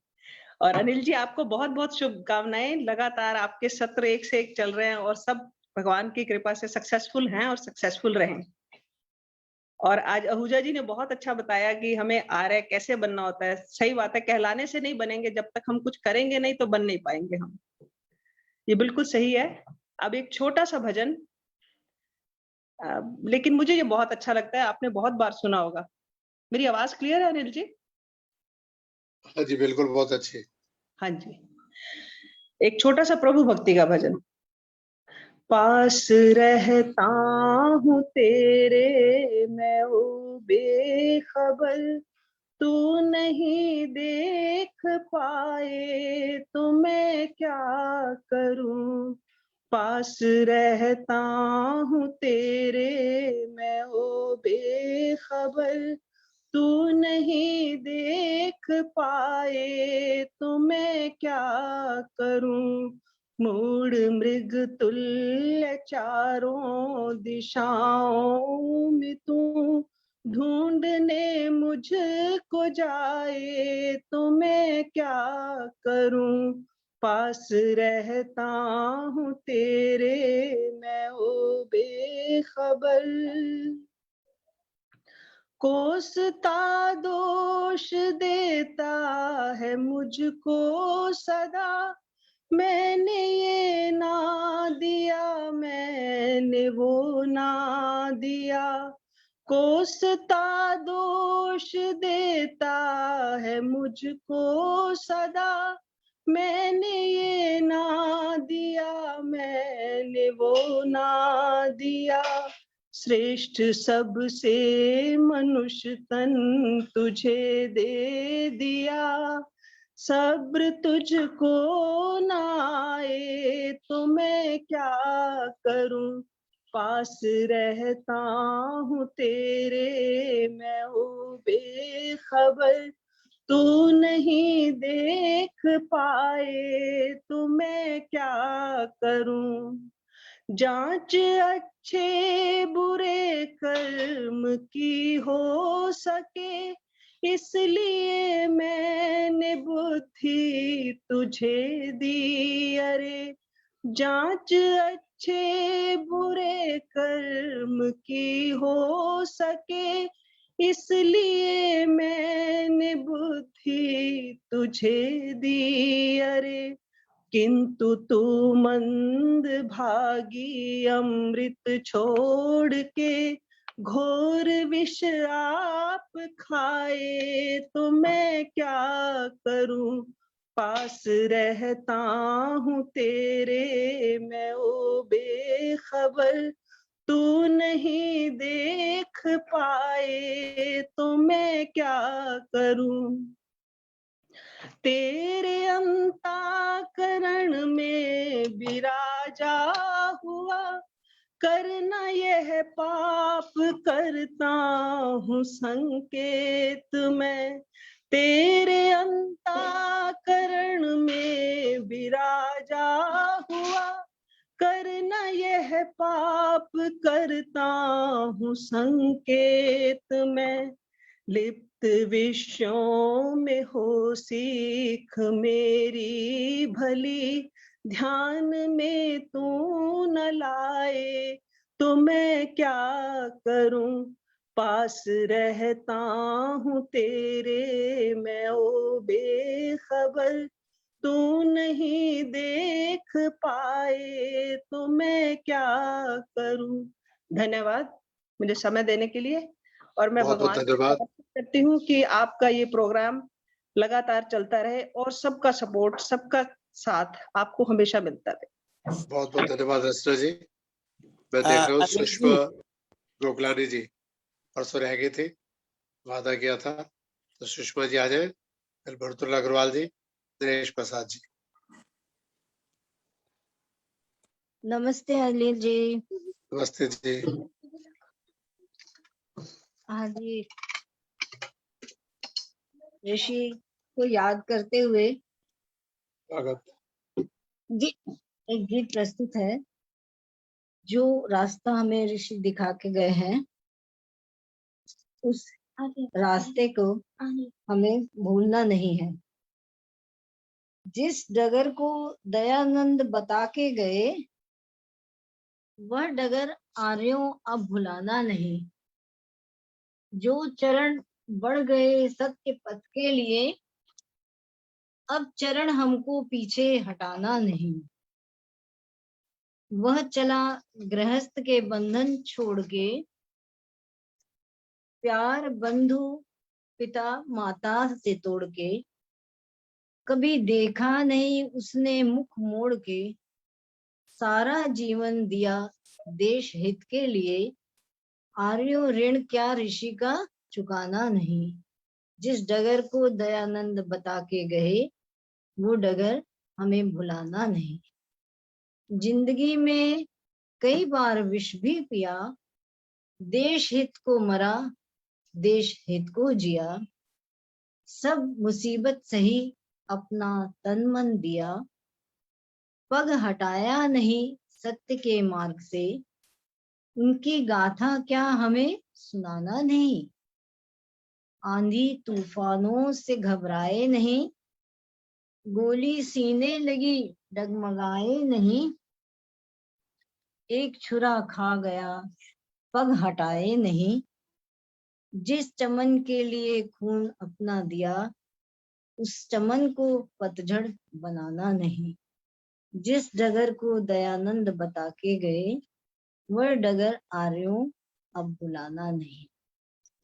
और अनिल जी, आपको बहुत बहुत शुभकामनाएं। लगातार आपके सत्र एक से एक चल रहे हैं और सब भगवान की कृपा से सक्सेसफुल हैं और सक्सेसफुल रहें। और आज आहूजा जी ने बहुत अच्छा बताया कि हमें आर्य कैसे बनना होता है। सही बात है, कहलाने से नहीं बनेंगे, जब तक हम कुछ करेंगे नहीं तो बन नहीं पाएंगे हम। ये बिल्कुल सही है। अब एक छोटा सा भजन, लेकिन मुझे ये बहुत अच्छा लगता है, आपने बहुत बार सुना होगा। मेरी आवाज क्लियर है अनिल जी? हाँ जी, बिल्कुल, बहुत अच्छी। हाँ जी, एक छोटा सा प्रभु भक्ति का भजन। पास रहता हूँ तेरे मैं ओ बेखबर, तू नहीं देख पाए तो मैं क्या करूं। पास रहता हूँ तेरे मैं ओ बेखबर, तू नहीं देख पाए तो मैं क्या करूं। मूड मृग तुल्य चारों दिशाओं में तू ढूंढने मुझको जाए तो मैं क्या करूं। पास रहता हूँ तेरे मैं ओ बेखबर, कोसता दोष देता है मुझको सदा, मैंने ये ना दिया मैंने वो ना दिया। कोसता दोष देता है मुझको सदा, मैंने ये ना दिया मैंने वो ना दिया। श्रेष्ठ सबसे मनुष्य तन तुझे दे दिया, सब्र तुझको ना आए तो मैं क्या करूं। पास रहता हूँ तेरे मैं ओ बेखबर, तू नहीं देख पाए तो मैं क्या करूं। जांच अच्छे बुरे कर्म की हो सके, इसलिए मैंने बुद्धि तुझे दी। अरे जांच अच्छे बुरे कर्म की हो सके, इसलिए मैंने बुद्धि तुझे दी। अरे किंतु तू मंद भागी अमृत छोड़ के, घोर विष आप खाए तो मैं क्या करूं। पास रहता हूँ तेरे मैं ओ बेखबर, तू नहीं देख पाए तो मैं क्या करूं। तेरे अंतःकरण में विराजा हुआ, करना यह पाप करता हूँ संकेत मैं। तेरे अंतःकरण में विराजा हुआ, करना यह पाप करता हूँ संकेत मैं। लिप्त विषयों में हो सीख मेरी भली, ध्यान में तू न लाए तो मैं क्या करूं। पास रहता हूँ तेरे मैं ओ बेखबर, तू नहीं देख पाए तो मैं क्या करूं। धन्यवाद मुझे समय देने के लिए। और मैं बहुत बहुत भगवान धन्यवाद। करती हूँ कि आपका ये प्रोग्राम लगातार चलता रहे और सबका सपोर्ट सबका साथ आपको हमेशा मिलता रहे। बहुत बहुत धन्यवाद रचना जी। मैं देख रहा हूँ सुषमा गोखलानी जी परसों रह गई थी, वादा किया था, तो सुषमा जी आ जाए। फिर भरतुल अग्रवाल जी, दिनेश प्रसाद जी। नमस्ते अनिल जी। नमस्ते जी। हाँ जी, ऋषि को याद करते हुए स्वागत। एक गीत प्रस्तुत है। जो रास्ता हमें ऋषि दिखा के गए हैं, उस रास्ते को हमें भूलना नहीं है। जिस डगर को दयानंद बता के गए, वह डगर आर्यों अब भुलाना नहीं। जो चरण बढ़ गए सत्य पथ के लिए, अब चरण हमको पीछे हटाना नहीं। वह चला गृहस्थ के बंधन छोड़ के, प्यार बंधु पिता माता से तोड़ के। कभी देखा नहीं उसने मुख मोड़ के, सारा जीवन दिया देश हित के लिए। आर्यों ऋण क्या ऋषि का चुकाना नहीं। जिस डगर को दयानंद बता के गए, वो डगर हमें भुलाना नहीं। जिंदगी में कई बार विष भी पिया, देश हित को मरा, देश हित को जिया। सब मुसीबत सही अपना तन मन दिया, पग हटाया नहीं सत्य के मार्ग से। उनकी गाथा क्या हमें सुनाना नहीं। आंधी तूफानों से घबराए नहीं, गोली सीने लगी डगमगाए नहीं। एक छुरा खा गया पग हटाए नहीं। जिस चमन के लिए खून अपना दिया, उस चमन को पतझड़ बनाना नहीं। जिस डगर को दयानंद बता के गए, वह डगर आर्यों अब भुलाना नहीं।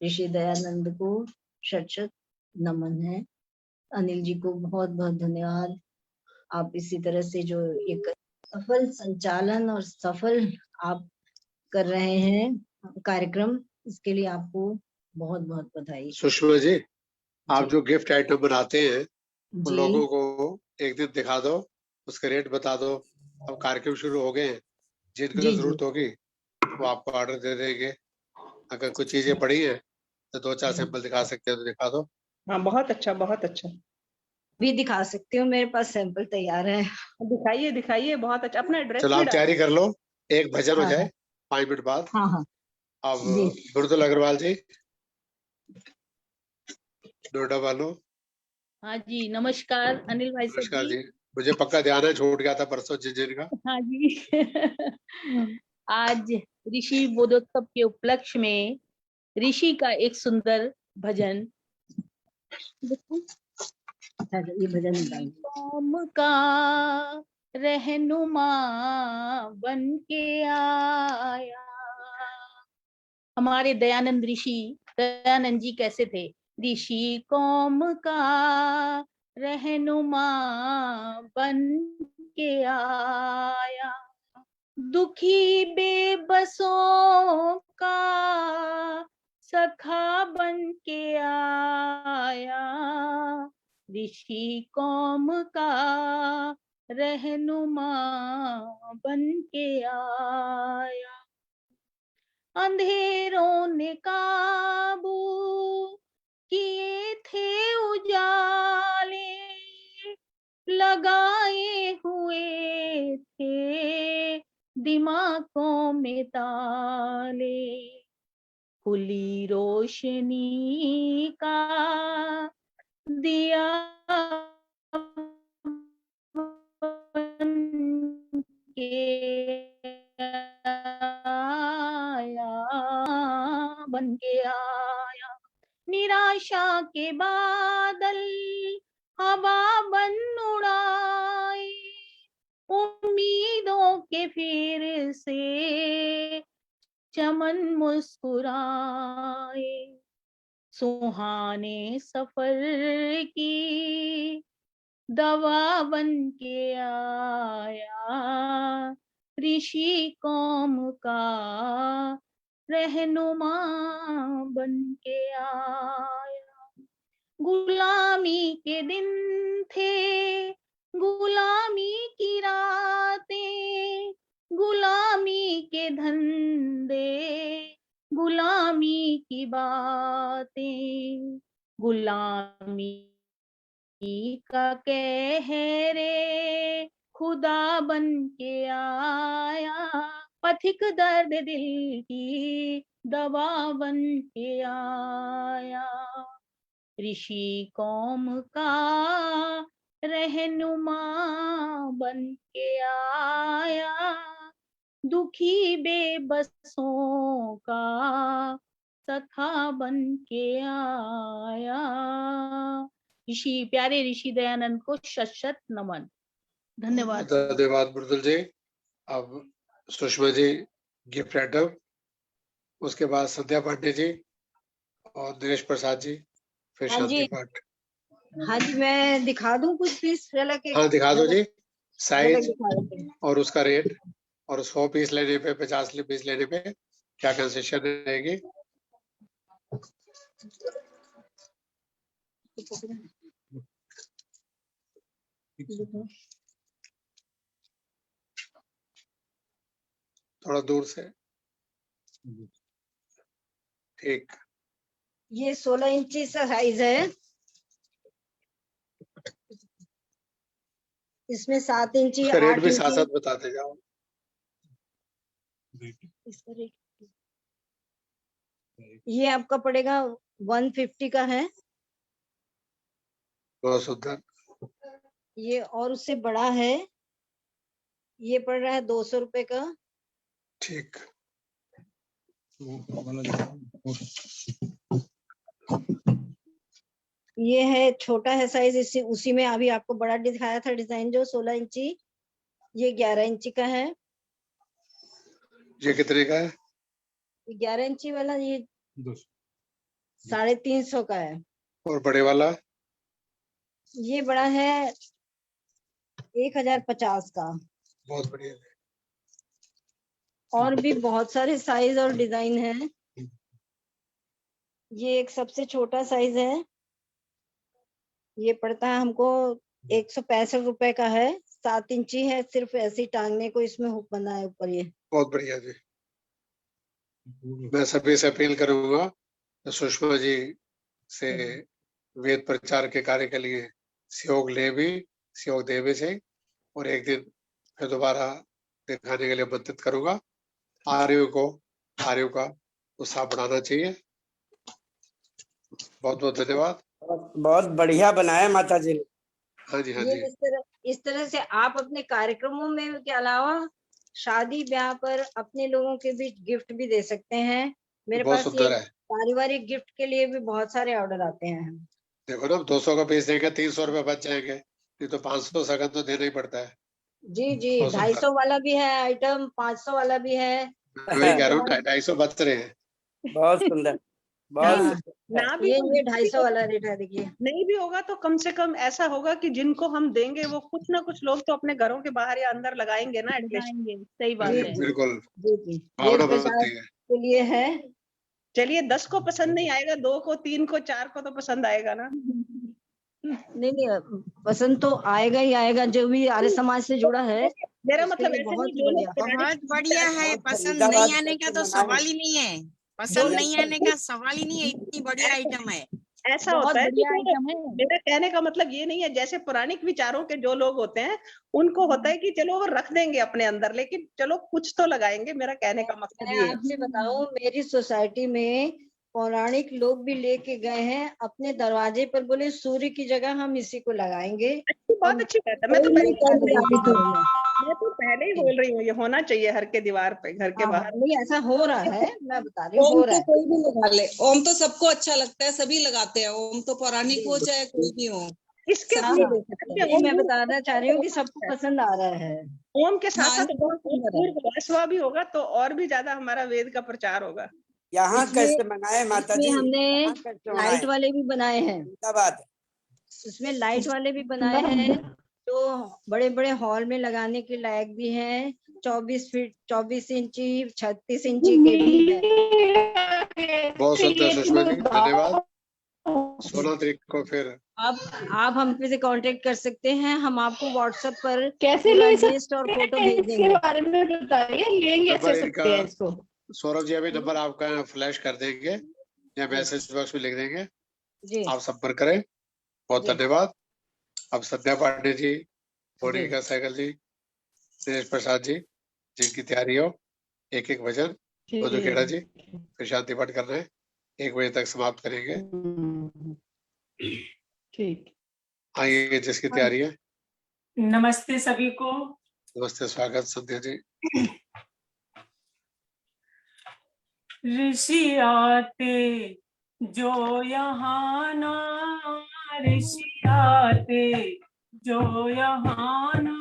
ऋषि दयानंद को शत शत नमन है। अनिल जी को बहुत बहुत धन्यवाद। आप इसी तरह से जो एक सफल संचालन और सफल आप कर रहे हैं कार्यक्रम, इसके लिए आपको बहुत बहुत बधाई। सुषमा जी, आप जो गिफ्ट आइटम बनाते हैं उन जी। लोगों को एक दिन दिखा दो, उसके रेट बता दो। अब कार्यक्रम शुरू हो गए हैं, जिनको जी, जरूरत होगी वो आपको ऑर्डर दे देंगे। अगर कुछ चीजें पड़ी हैं तो 2-4 सैंपल दिखा सकते हैं तो दिखा दो। हाँ, बहुत अच्छा, बहुत अच्छा। भी दिखा सकती हूँ, मेरे पास सैंपल तैयार है। दिखाइए दिखाइए, बहुत अच्छा। अपना एड्रेस चलो भी आप तैयारी कर लो, एक भजन हो हाँ, जाए 5 मिनट बाद। हाँ हाँ अब जी। मृदुल अग्रवाल जी, नोएडा वालों। हाँ जी, नमस्कार अनिल भाई साहब नमस्कार जी। जी, मुझे पक्का ध्यान है, छूट गया था परसों जिन का। हाँ जी। आज ऋषि बोधोत्सव के उपलक्ष्य में ऋषि का एक सुंदर भजन। अच्छा, ये भजन कौम का रहनुमा बन के आया। हमारे दयानंद ऋषि दयानंद जी कैसे थे? ऋषि कौम का रहनुमा बन के आया, दुखी बेबसों का सखा बन के आया। ऋषि कौम का रहनुमा बन के आया। अंधेरों ने काबू किए थे उजाले, लगाए हुए थे दिमागों में ताले। खुली रोशनी का दिया बन के आया। निराशा के बादल हवा बन उड़ाए, उम्मीदों के फिर से चमन मुस्कुराए। सुहाने सफर की दवा बन के आया। ऋषि कौम का रहनुमा बन के आया। गुलामी के दिन थे, गुलामी की रातें, गुलामी के धंधे, गुलामी की बातें। गुलामी का कहरे खुदा बन के आया। पथिक दर्द दिल की दवा बन के आया, ऋषि कौम का रहनुमा बन के आया, दुखी बेबसों का सखा बन के आया। ऋषि, प्यारे ऋषि दयानंद को शत शत नमन। धन्यवाद। धन्यवाद मृदुल जी। अब सुषमा जी गिफ्ट आइटम, उसके बाद संध्या पांडे जी और दिनेश प्रसाद जी, फिर हाँ शांति जी। पाठ। हाँ जी, मैं दिखा दूं कुछ पीस झलक के? हाँ दिखा दो जी, झलक साइज दिखा देते हैं। और उसका रेट, और 100 पीस लेने पे 50 पीस लेने पे क्या कंसेशन रहेगी। थोड़ा दूर से, ठीक। ये 16 इंची का साइज है, इसमें 7 इंची, उसका रेट 8 भी साथ इंची। साथ बताते जाओ। इसका रेट ये आपका पड़ेगा 150 का है। बहुत सुंदर। ये और उससे बड़ा है, ये पड़ रहा है 200 रुपए का। ठीक। ये है छोटा है साइज, इसी उसी में अभी आपको बड़ा दिखाया था डिजाइन जो 16 इंची, ये 11 इंची का है। ये कितने का है? 11 इंची वाला ये 350 का है। और बड़े वाला? ये बड़ा है 1050 का। बहुत बढ़िया। और भी बहुत सारे साइज और डिजाइन हैं। ये एक सबसे छोटा साइज है, ये पड़ता है हमको 165 रुपए का है। 7 इंची है, सिर्फ ऐसे ही टांगने को इसमें हुक बना है ऊपर। ये बहुत बढ़िया जी। मैं सभी से अपील करूंगा सुषमा जी से वेद प्रचार के कार्य के लिए सहयोग दे भी से, और एक दिन फिर दोबारा दिखाने के लिए आमंत्रित करूंगा। आर्यों का उत्साह बढ़ाना चाहिए। बहुत बहुत धन्यवाद। बहुत बढ़िया बनाया माता जी ने। हाँ जी, हाँ ये जी। इस तरह से आप अपने कार्यक्रमों में के अलावा शादी ब्याह पर अपने लोगों के बीच गिफ्ट भी दे सकते हैं। मेरे बहुत पास ये सुंदर है। पारिवारिक गिफ्ट के लिए भी बहुत सारे ऑर्डर आते हैं। देखो ना, 200 का पीस देंगे 300 रुपए बच जाएंगे, नहीं तो 500 सगन तो देना ही पड़ता है। जी जी, बहुत सुंदर। 250 वाला भी है आइटम, 500 वाला भी है। वही कह रहा हूँ, 250 बच रहे हैं। बहुत सुंदर, बहुत हाँ, सुंदर। ना भी ये तो 250 वाला रेट है। देखिए, नहीं भी होगा तो कम से कम ऐसा होगा कि जिनको हम देंगे वो कुछ ना कुछ लोग तो अपने घरों के बाहर या अंदर लगाएंगे ना एटलीस्ट। लगाएंगे, सही बात जी है। जी बिल्कुल, जी जी, ये भावना प्रसाद बनती है। के लिए है। चलिए 10 को पसंद नहीं आएगा, 2 को, 3 को, 4 को तो पसंद आएगा ना। नहीं नहीं, पसंद तो आएगा ही आएगा, जो भी आर्य समाज से जुड़ा है। मेरा उसके मतलब लिए ऐसा बहुत नहीं, ही जो बढ़िया। लोग बहुत बढ़िया है। पसंद फरीदाबाद नहीं आने का करके तो मना सवाल नहीं। ही नहीं है। पसंद नहीं आने का सवाल ही नहीं है, इतनी बढ़िया आइटम है। ऐसा बहुत होता है कि बढ़िया आइटम है। मेरा कहने का मतलब ये नहीं है, जैसे पौराणिक विचारों के जो लोग होते हैं उनको होता है कि चलो वो रख देंगे अपने अंदर, लेकिन चलो कुछ तो लगाएंगे। मेरा कहने का मकसद मैं ये है। आपसे बताऊं, मेरी सोसाइटी में पौराणिक लोग भी लेके गए हैं अपने दरवाजे पर, बोले सूर्य की जगह हम इसी को लगाएंगे। बहुत अच्छी बात है। मैं तो पहले ही बोल रही हूँ ये होना चाहिए हर के दीवार पे, घर के बाहर। नहीं, ऐसा हो रहा है, मैं बता रही हूँ, ओम हो रहा तो है। कोई भी लगा ले, ओम तो सबको अच्छा लगता है, सभी लगाते हैं ओम, तो पौराणिक हो चाहे कोई भी हो। इसके हाँ, ये मैं बताना चाह रही हूँ कि सबको पसंद आ रहा है। ओम के साथ हाँ, साथ बहुत सुंदर है। वैसवा भी होगा तो और भी ज्यादा हमारा वेद का प्रचार होगा। यहाँ इसमें- कैसे मनाए माता इसमें जी? हमने यहाँ कैसे लाइट मनाए? वाले भी बनाए हैं। जिंदाबाद। इसमें लाइट वाले भी बनाए हैं जो बड़े बड़े हॉल में लगाने के लायक भी हैं। 24 इंची 36 इंची के भी हैं। बहुत सुंदर सुषमा जी, धन्यवाद। 16 तारीख को फिर आप हम से कांटेक्ट कर सकते हैं, हम आपको व्हाट्सएप पर कैसे पूरा ले सकते लिस्ट और फोटो भेज इसके देंगे। बारे में बताइए, लेंगे नंबर कैसे सकते हैं इनका इसको? सौरभ जी अभी नंबर आपका फ्लैश कर देंगे या मैसेज बॉक्स में लिख देंगे, जी आप संपर्क करें। बहुत जी। धन्यवाद। अब संध्या पांडे जी, जी। मोनिका सहगल जी, दिनेश प्रसाद जी, जिनकी तैयारी हो, एक एक भजन मधु खेड़ा जी, फिर शांति पाठ करना है, 1 बजे तक समाप्त करेंगे। ठीक, आइए जिसकी तैयारी है। नमस्ते सभी को। नमस्ते, स्वागत संध्या जी। ऋषि आते जो यहाँ ना, ऋषि आते जो यहाँ ना,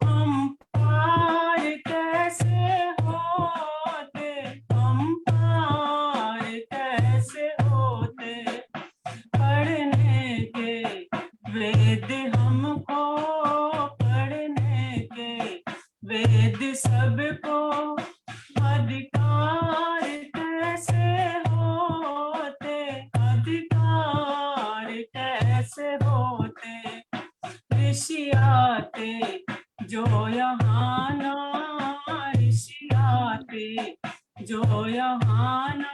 हम पार कैसे होते, हम पार कैसे होते। पढ़ने के वेद हमको, पढ़ने के वेद सबको, अधिकार कैसे होते, अधिकार कैसे होते। ऋषि आते जो यहाँ ना, ऋषि आते जो यहाँ ना,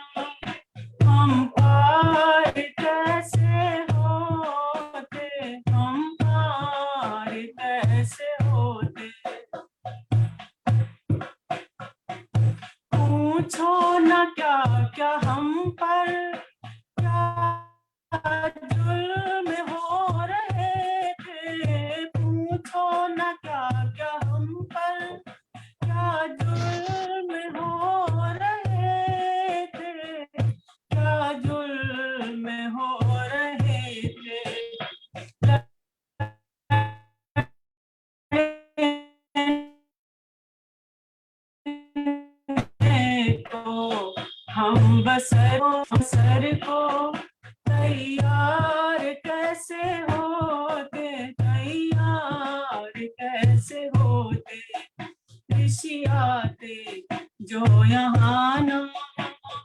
हम पार कैसे होते, हम पार कैसे होते। पूछो न क्या क्या हम पर, क्या जुल्म हो रहे थे। पूछो न क्या क्या हम पर, क्या जुल्म हो रहे थे, क्या जुल्म हो रहे थे। तो हम बसर को तैयार कैसे होते, तैयार कैसे होते। ऋषि आते जो यहाँ ना,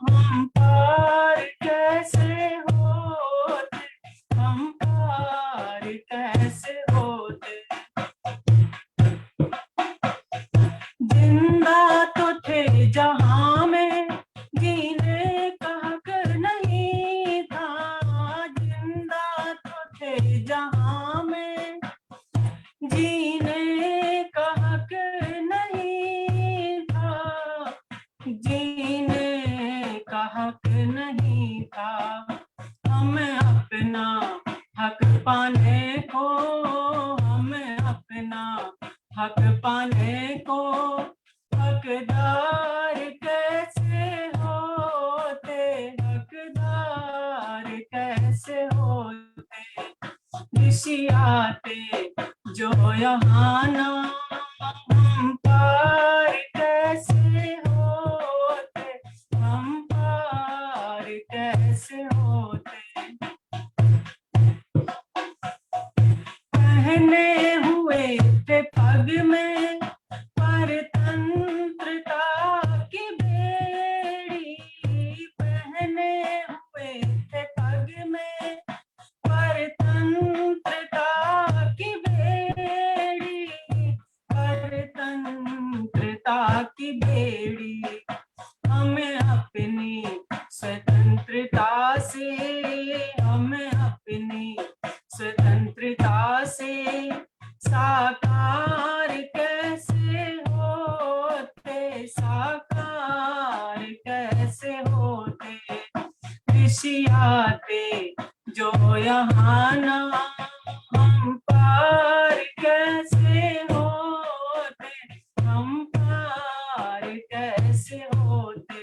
हम पार कैसे होते, हम पार कैसे होते। जिंदा तो थे जहां में, जीने का हक नहीं था। जिंदा तो थे जहां में, जीने का हक नहीं था, जीने का हक नहीं था। हमें अपना हक पाने को, हमें अपना हक पाने को, हकदार कैसे होते, हकदार कैसे होते। ऋषि आते जो यहाँ ना, हम पार कैसे होते, हम पार कैसे होते। पहने हुए थे पग में परतंत्रता की बेड़ी, पहने हुए थे पग में परतंत्रता की बेड़ी, परतंत्रता की बेड़ी। हमें अपनी स्वतंत्रता से, हमें अपनी स्वतंत्रता से साकार कैसे होते, साकार कैसे होते। ऋषि आते जो यहाँ ना, हम पार कैसे होते, हम पार कैसे होते।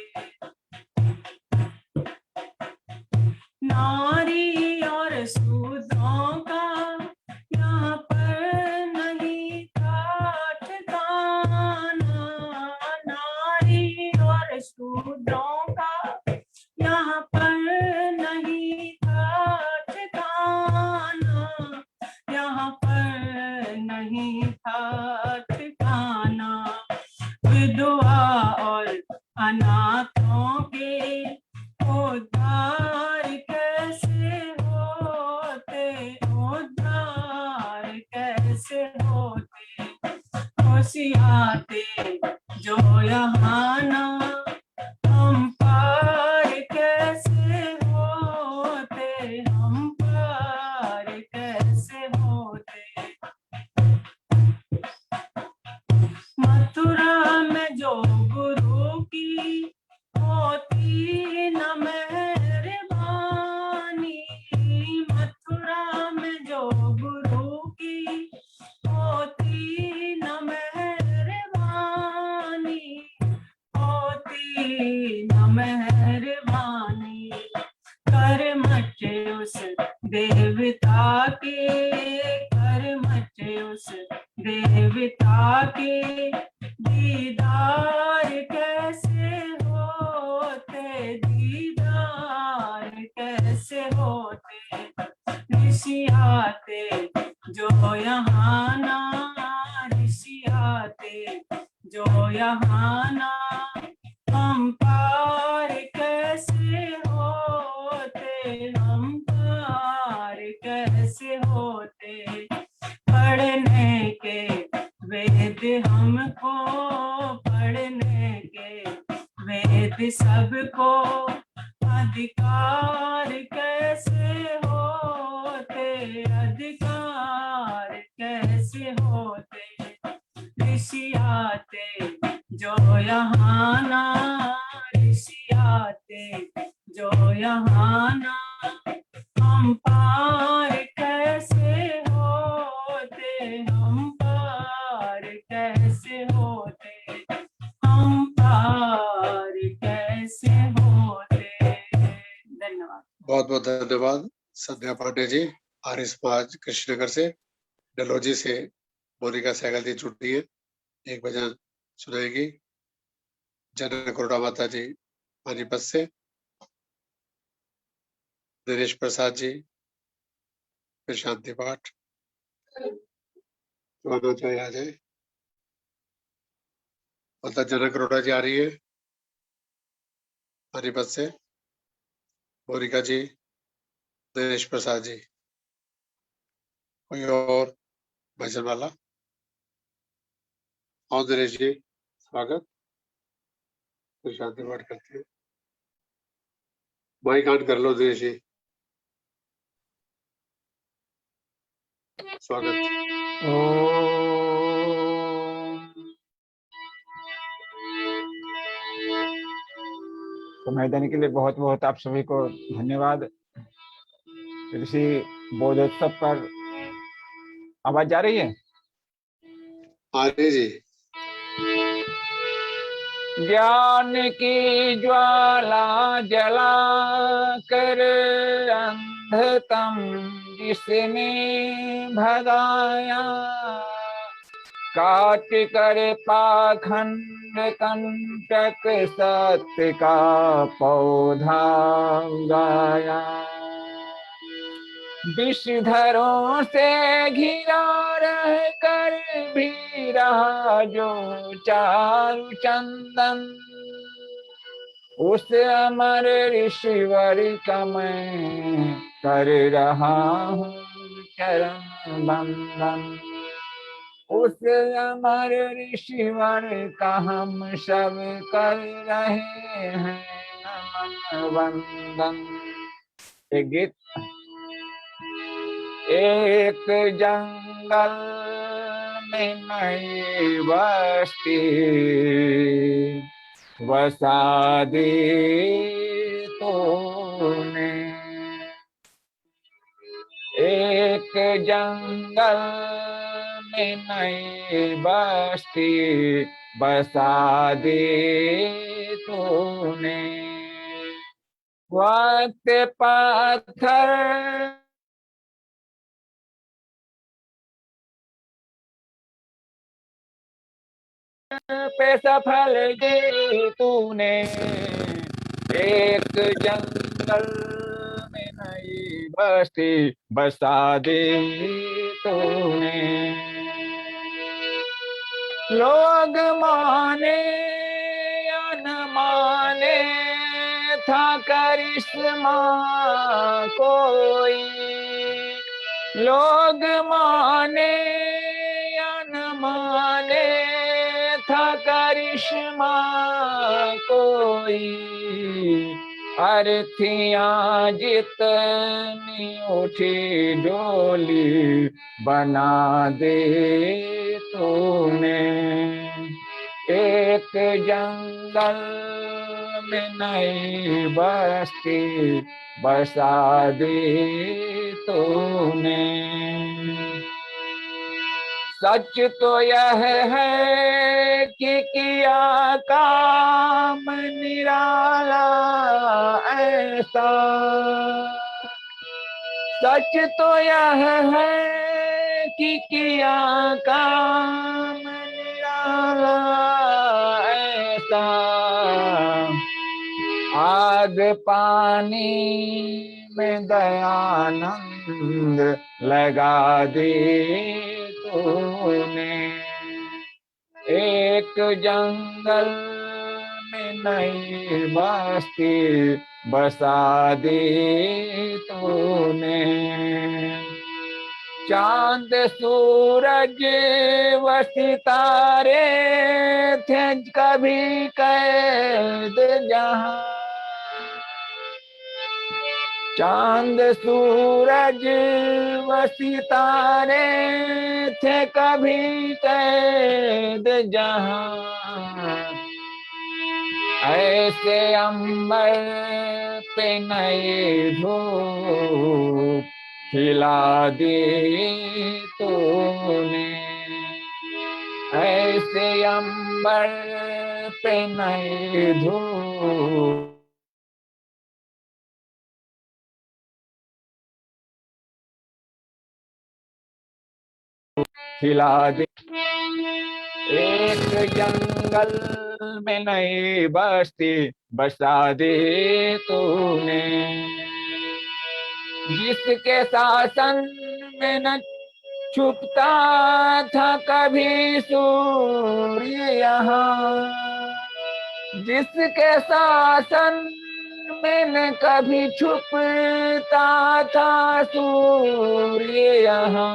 नारी और शूद्रों का यहाँ पर नहीं था ठिकाना, नारी और शूद्रों का यहाँ पर नहीं था ठिकाना, यहाँ पर नहीं था ठिकाना। विधवा और अनाथों के उद्धार कैसे होते, उद्धार कैसे होते। खुशी आते जो यहाँ ना, हम पार कैसे होते, हम पार कैसे होते। मथुरा में जो गुरु कर मचे उस देवता के, कर मचे उस देवता के दीदार कैसे होते, दीदार कैसे होते। ऋषि आते जो यहाँ ना, ऋषि आते जो यहाँ ना, हम पार कैसे होते, हम पार कैसे होते। पढ़ने के वेद हमको, पढ़ने के वेद सबको, अधिकार कैसे होते, अधिकार कैसे होते। ऋषि आते जो यहाँ ना, ऋषि आते जो यहाँ ना, हम पार कैसे होते, हम पार कैसे होते, हम पार कैसे होते। धन्यवाद। बहुत बहुत धन्यवाद संध्या पांडे जी, आर्य समाज कृष्णनगर से। डलहौजी से मोनिका सहगल जी जुटी है, एक भजन सुनाएगी। जनक करुणा माता जी पानीपत से, दिनेश प्रसाद जी फिर शांति पाठ, दोनों जो आ जाए। माता जनक करुणा जी आ रही है पानीपत से, मोनिका जी, दिनेश प्रसाद जी। कोई और भजन वाला? और दिनेश जी स्वागत, फिर शांति पाठ करते हैं। माइक ऑन कर लो दिनेश जी, स्वागत। समय देने के लिए बहुत बहुत आप सभी को धन्यवाद। ऋषि बोधोत्सव पर आवाज जा रही है? आ रही जी। ज्ञान की ज्वाला जला कर अंधतम जिसने भगाया, काट कर पाखंड कंटक सत्य का पौधा उगाया। विषधरों से घिरा रह कर भी रहा जो चारु चंदन, उस अमर ऋषिवर का मैं कर रहा हूँ चरण बंदन। उस अमर ऋषिवर का हम सब कर रहे हैं नमन वंदन। एक गीत। एक जंगल में नई बस्ती बसा दी तूने, एक जंगल में नई बस्ती बसा दी तूने। वक्त पत्थर पे सफल दे तूने, एक जंगल में नई बस्ती बसा दे तूने। लोग माने या न माने था करिश्मा कोई, लोग माने या न माने था करिश्मा कोई। अर्थियां जितनी उठी डोली बना दे तूने, एक जंगल में नई बस्ती बसा दे तूने। सच तो यह है कि किया काम निराला ऐसा, सच तो यह है कि किया काम निराला ऐसा, आग पानी में दयानंद लगा दे तूने, एक जंगल में नई बस्ती बसा दे तूने, चांद सूरज व सितारे थे कभी कैद जहां, चांद सूरज व सितारे थे कभी कैद जहां, ऐसे अंबर पे नई धूप खिला दे तूने, ऐसे अंबर पे नई धूप खिला दे, एक जंगल में नई बस्ती बसा दे तूने, जिसके शासन में न छुपता था कभी सूर्य यहाँ, जिसके शासन में न कभी छुपता था सूर्य यहाँ,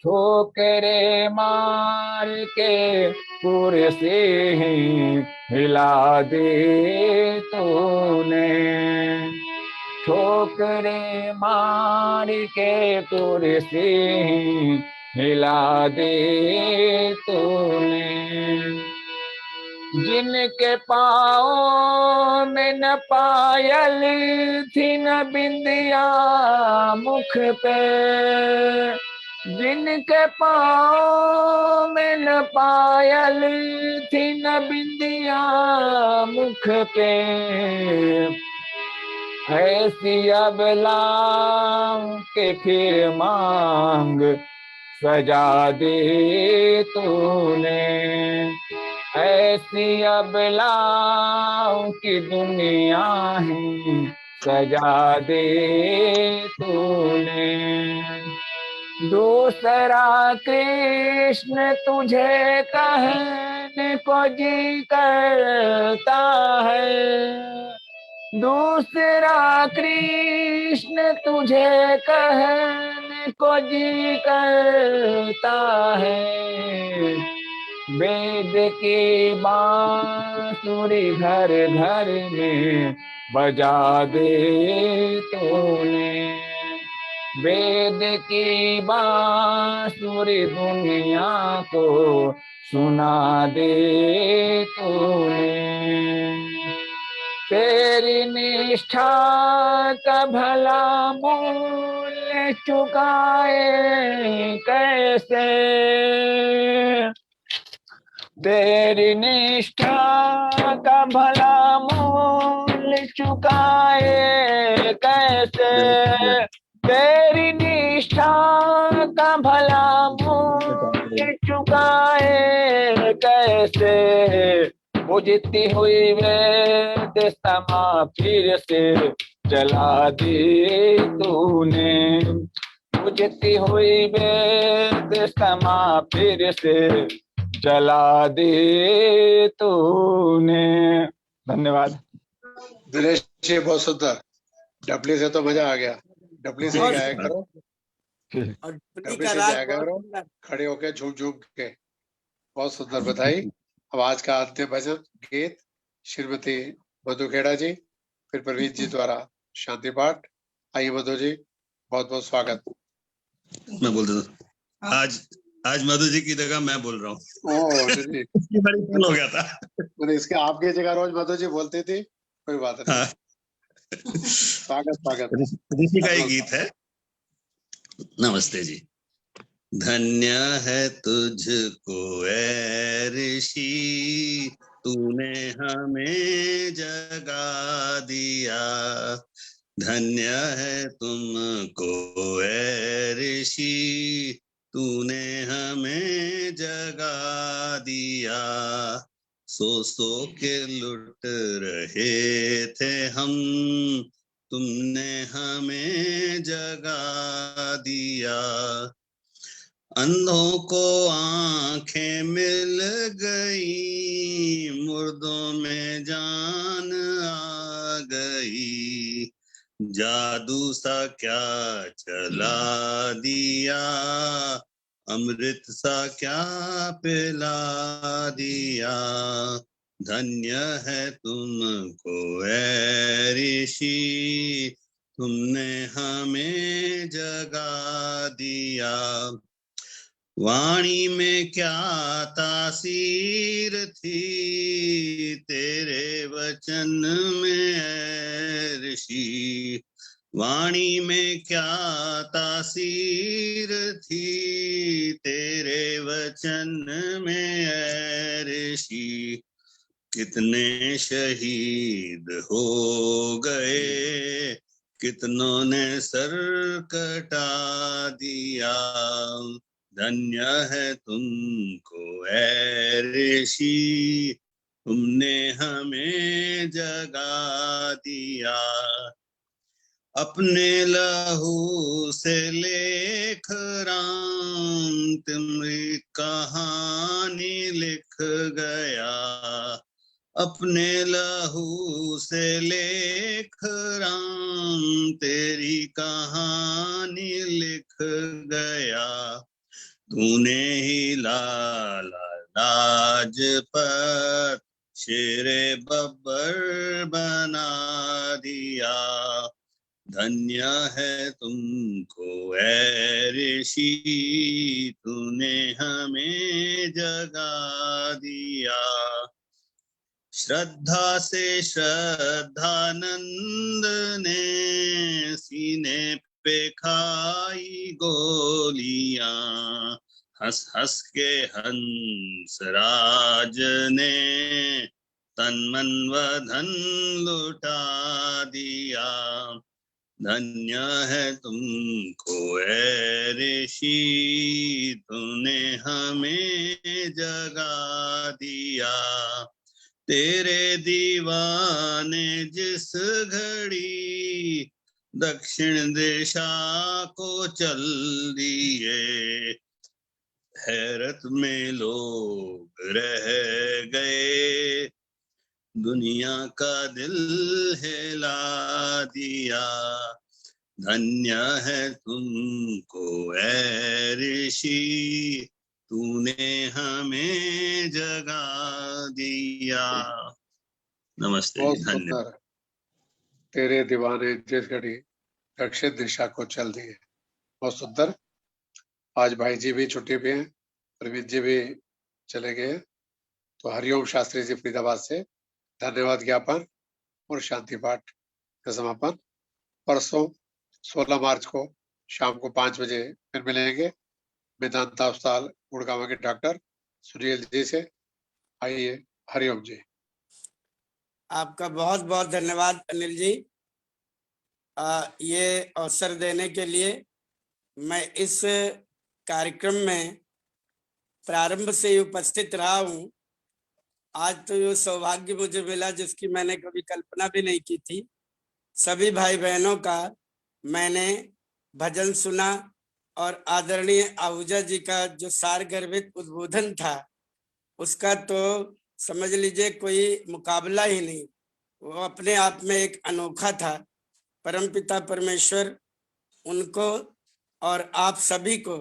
ठोकरे मार के पूरे से ही हिला दे तूने, ठोकरे मार के पूरे से ही हिला दे तूने, जिनके पाँव में न पायल थी न बिंदिया मुख पे, जिनके पाँव में न पायल थी न बिंदिया मुख पे, ऐसी अबला के फिर मांग सजा दे तूने, ऐसी अबला की दुनिया ही सजा दे तूने, दूसरा कृष्ण तुझे कहने को जी करता है, दूसरा कृष्ण तुझे कहने को जी करता है, वेद की बांसुरी घर घर में बजा दे तूने, वेद की बांसुरी दुनिया को सुना दे तूने, तेरी निष्ठा का भला मूल्य चुकाए कैसे, तेरी निष्ठा का भला मूल्य चुकाए कैसे, तेरी निष्ठा का भला मूल्य चुकाए कैसे, बुझती हुई वेद समा फिर से जला दे तूने, बुझती हुई वेद समा फिर से जला दे तूने। धन्यवाद। दिनेश जी बहुत सुंदर, डबली से तो मजा आ गया, डबली से गाया करो, डबली से गाया करो, खड़े होके झूम झूम के, बहुत सुंदर बताई। अब आज का अंतिम भजन गीत श्रीमती मधु खेड़ा जी, फिर प्रवीण जी द्वारा शांति पाठ। आइए मधु जी, बहुत बहुत स्वागत। मैं बोल देता हूँ, आज मधु जी की जगह मैं बोल रहा हूँ। इसकी बड़ी भूल हो गया था। इसके आपकी जगह रोज मधु जी बोलती थी, कोई बात नहीं। हाँ। स्वागत स्वागत। ऋषि का ही गीत है। नमस्ते जी। धन्य है तुझको ऐ ऋषि, तूने हमें जगा दिया। धन्य है तुमको ऐ ऋषि, तूने हमें जगा दिया। सो के लुट रहे थे हम, तुमने हमें जगा दिया। अंधों को आंखें मिल गई, मुर्दों में जान आ गई। जादू सा क्या चला दिया, अमृत सा क्या पिला दिया। धन्य है तुमको ऐ ऋषि, तुमने हमें जगा दिया। वाणी में क्या तासीर थी, तेरे वचन में ऐ ऋषि। वाणी में क्या तासीर थी, तेरे वचन में ऐ ऋषि। कितने शहीद हो गए, कितनों ने सर कटा दिया। धन्य है तुमको ऐ ऋषि, तुमने हमें जगा दिया। अपने लहू से लेख राम, तुम्हारी कहानी लिख गया। अपने लहू से लेख राम, तेरी कहानी लिख गया। तूने ही लाला लाजपत शेरे बब्बर बना दिया। धन्य है तुमको ऐ ऋषि, तूने हमें जगा दिया। श्रद्धा से श्रद्धानंद ने सीने पे खाई गोलियां। हंस हंस के हंस राज ने तन मन व धन लुटा दिया। धन्य है तुमको ऐ ऋषि, तूने हमें जगा दिया। तेरे दीवाने जिस घड़ी दक्षिण दिशा को चल दिए, हैरत में लोग रह गए, दुनिया का दिल हिला दिया। धन्य है तुमको ऐ ऋषि, तूने हमें जगा दिया। नमस्ते। बहुत धन्यवाद। सुंदर। तेरे दीवाने जिस घड़ी दक्षिण दिशा को चल दिए। बहुत सुंदर। आज भाई जी भी छुट्टी पे हैं, प्रवीण जी भी चले गए। तो हरिओम शास्त्री जी फरीदाबाद से धन्यवाद ज्ञापन और शांति पाठ का समापन। परसों 16 मार्च को शाम को 5 बजे फिर मिलेंगे वेदांता अस्पताल गुड़गांव के डॉक्टर सुनील जी से। आइए, हरिओम जी। आपका बहुत बहुत धन्यवाद अनिल जी, ये अवसर देने के लिए। मैं इस कार्यक्रम में प्रारंभ से उपस्थित रहा हूँ। आज तो ये सौभाग्य मुझे मिला जिसकी मैंने कभी कल्पना भी नहीं की थी। सभी भाई बहनों का मैंने भजन सुना और आदरणीय आहूजा जी का जो सार गर्भित उद्बोधन था उसका तो समझ लीजिए कोई मुकाबला ही नहीं, वो अपने आप में एक अनोखा था। परमपिता परमेश्वर उनको और आप सभी को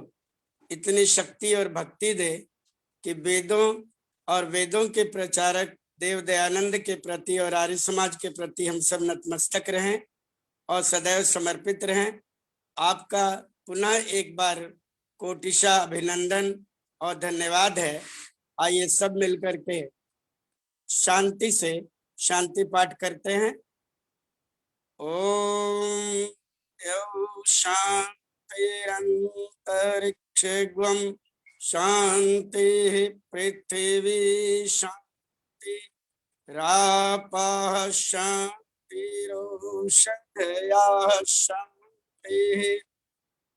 इतनी शक्ति और भक्ति दे कि वेदों और वेदों के प्रचारक देव दयानंद के प्रति और आर्य समाज के प्रति हम सब नतमस्तक रहें और सदैव समर्पित रहें। आपका पुनः एक बार कोटिशा अभिनंदन और धन्यवाद है। आइए सब मिलकर के शांति से शांति पाठ करते हैं। ओम शांतिरंतरिक्ष अंतरिक्षं शांति पृथ्वी शांति रापः शान्तिरोषधयः शान्तिः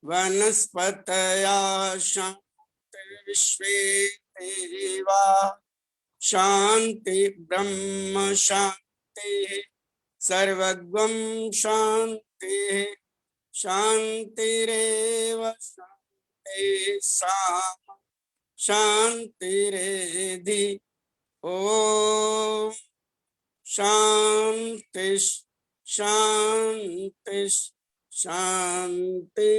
वनस्पतयः शान्तिर्विश्वे देवाः शान्ति ब्रह्म शान्तिः सर्वगं शान्तिः शान्तिरेव शान्तिः सामा शान्तिरेधि ॐ शान्ति शान्ति शान्ति।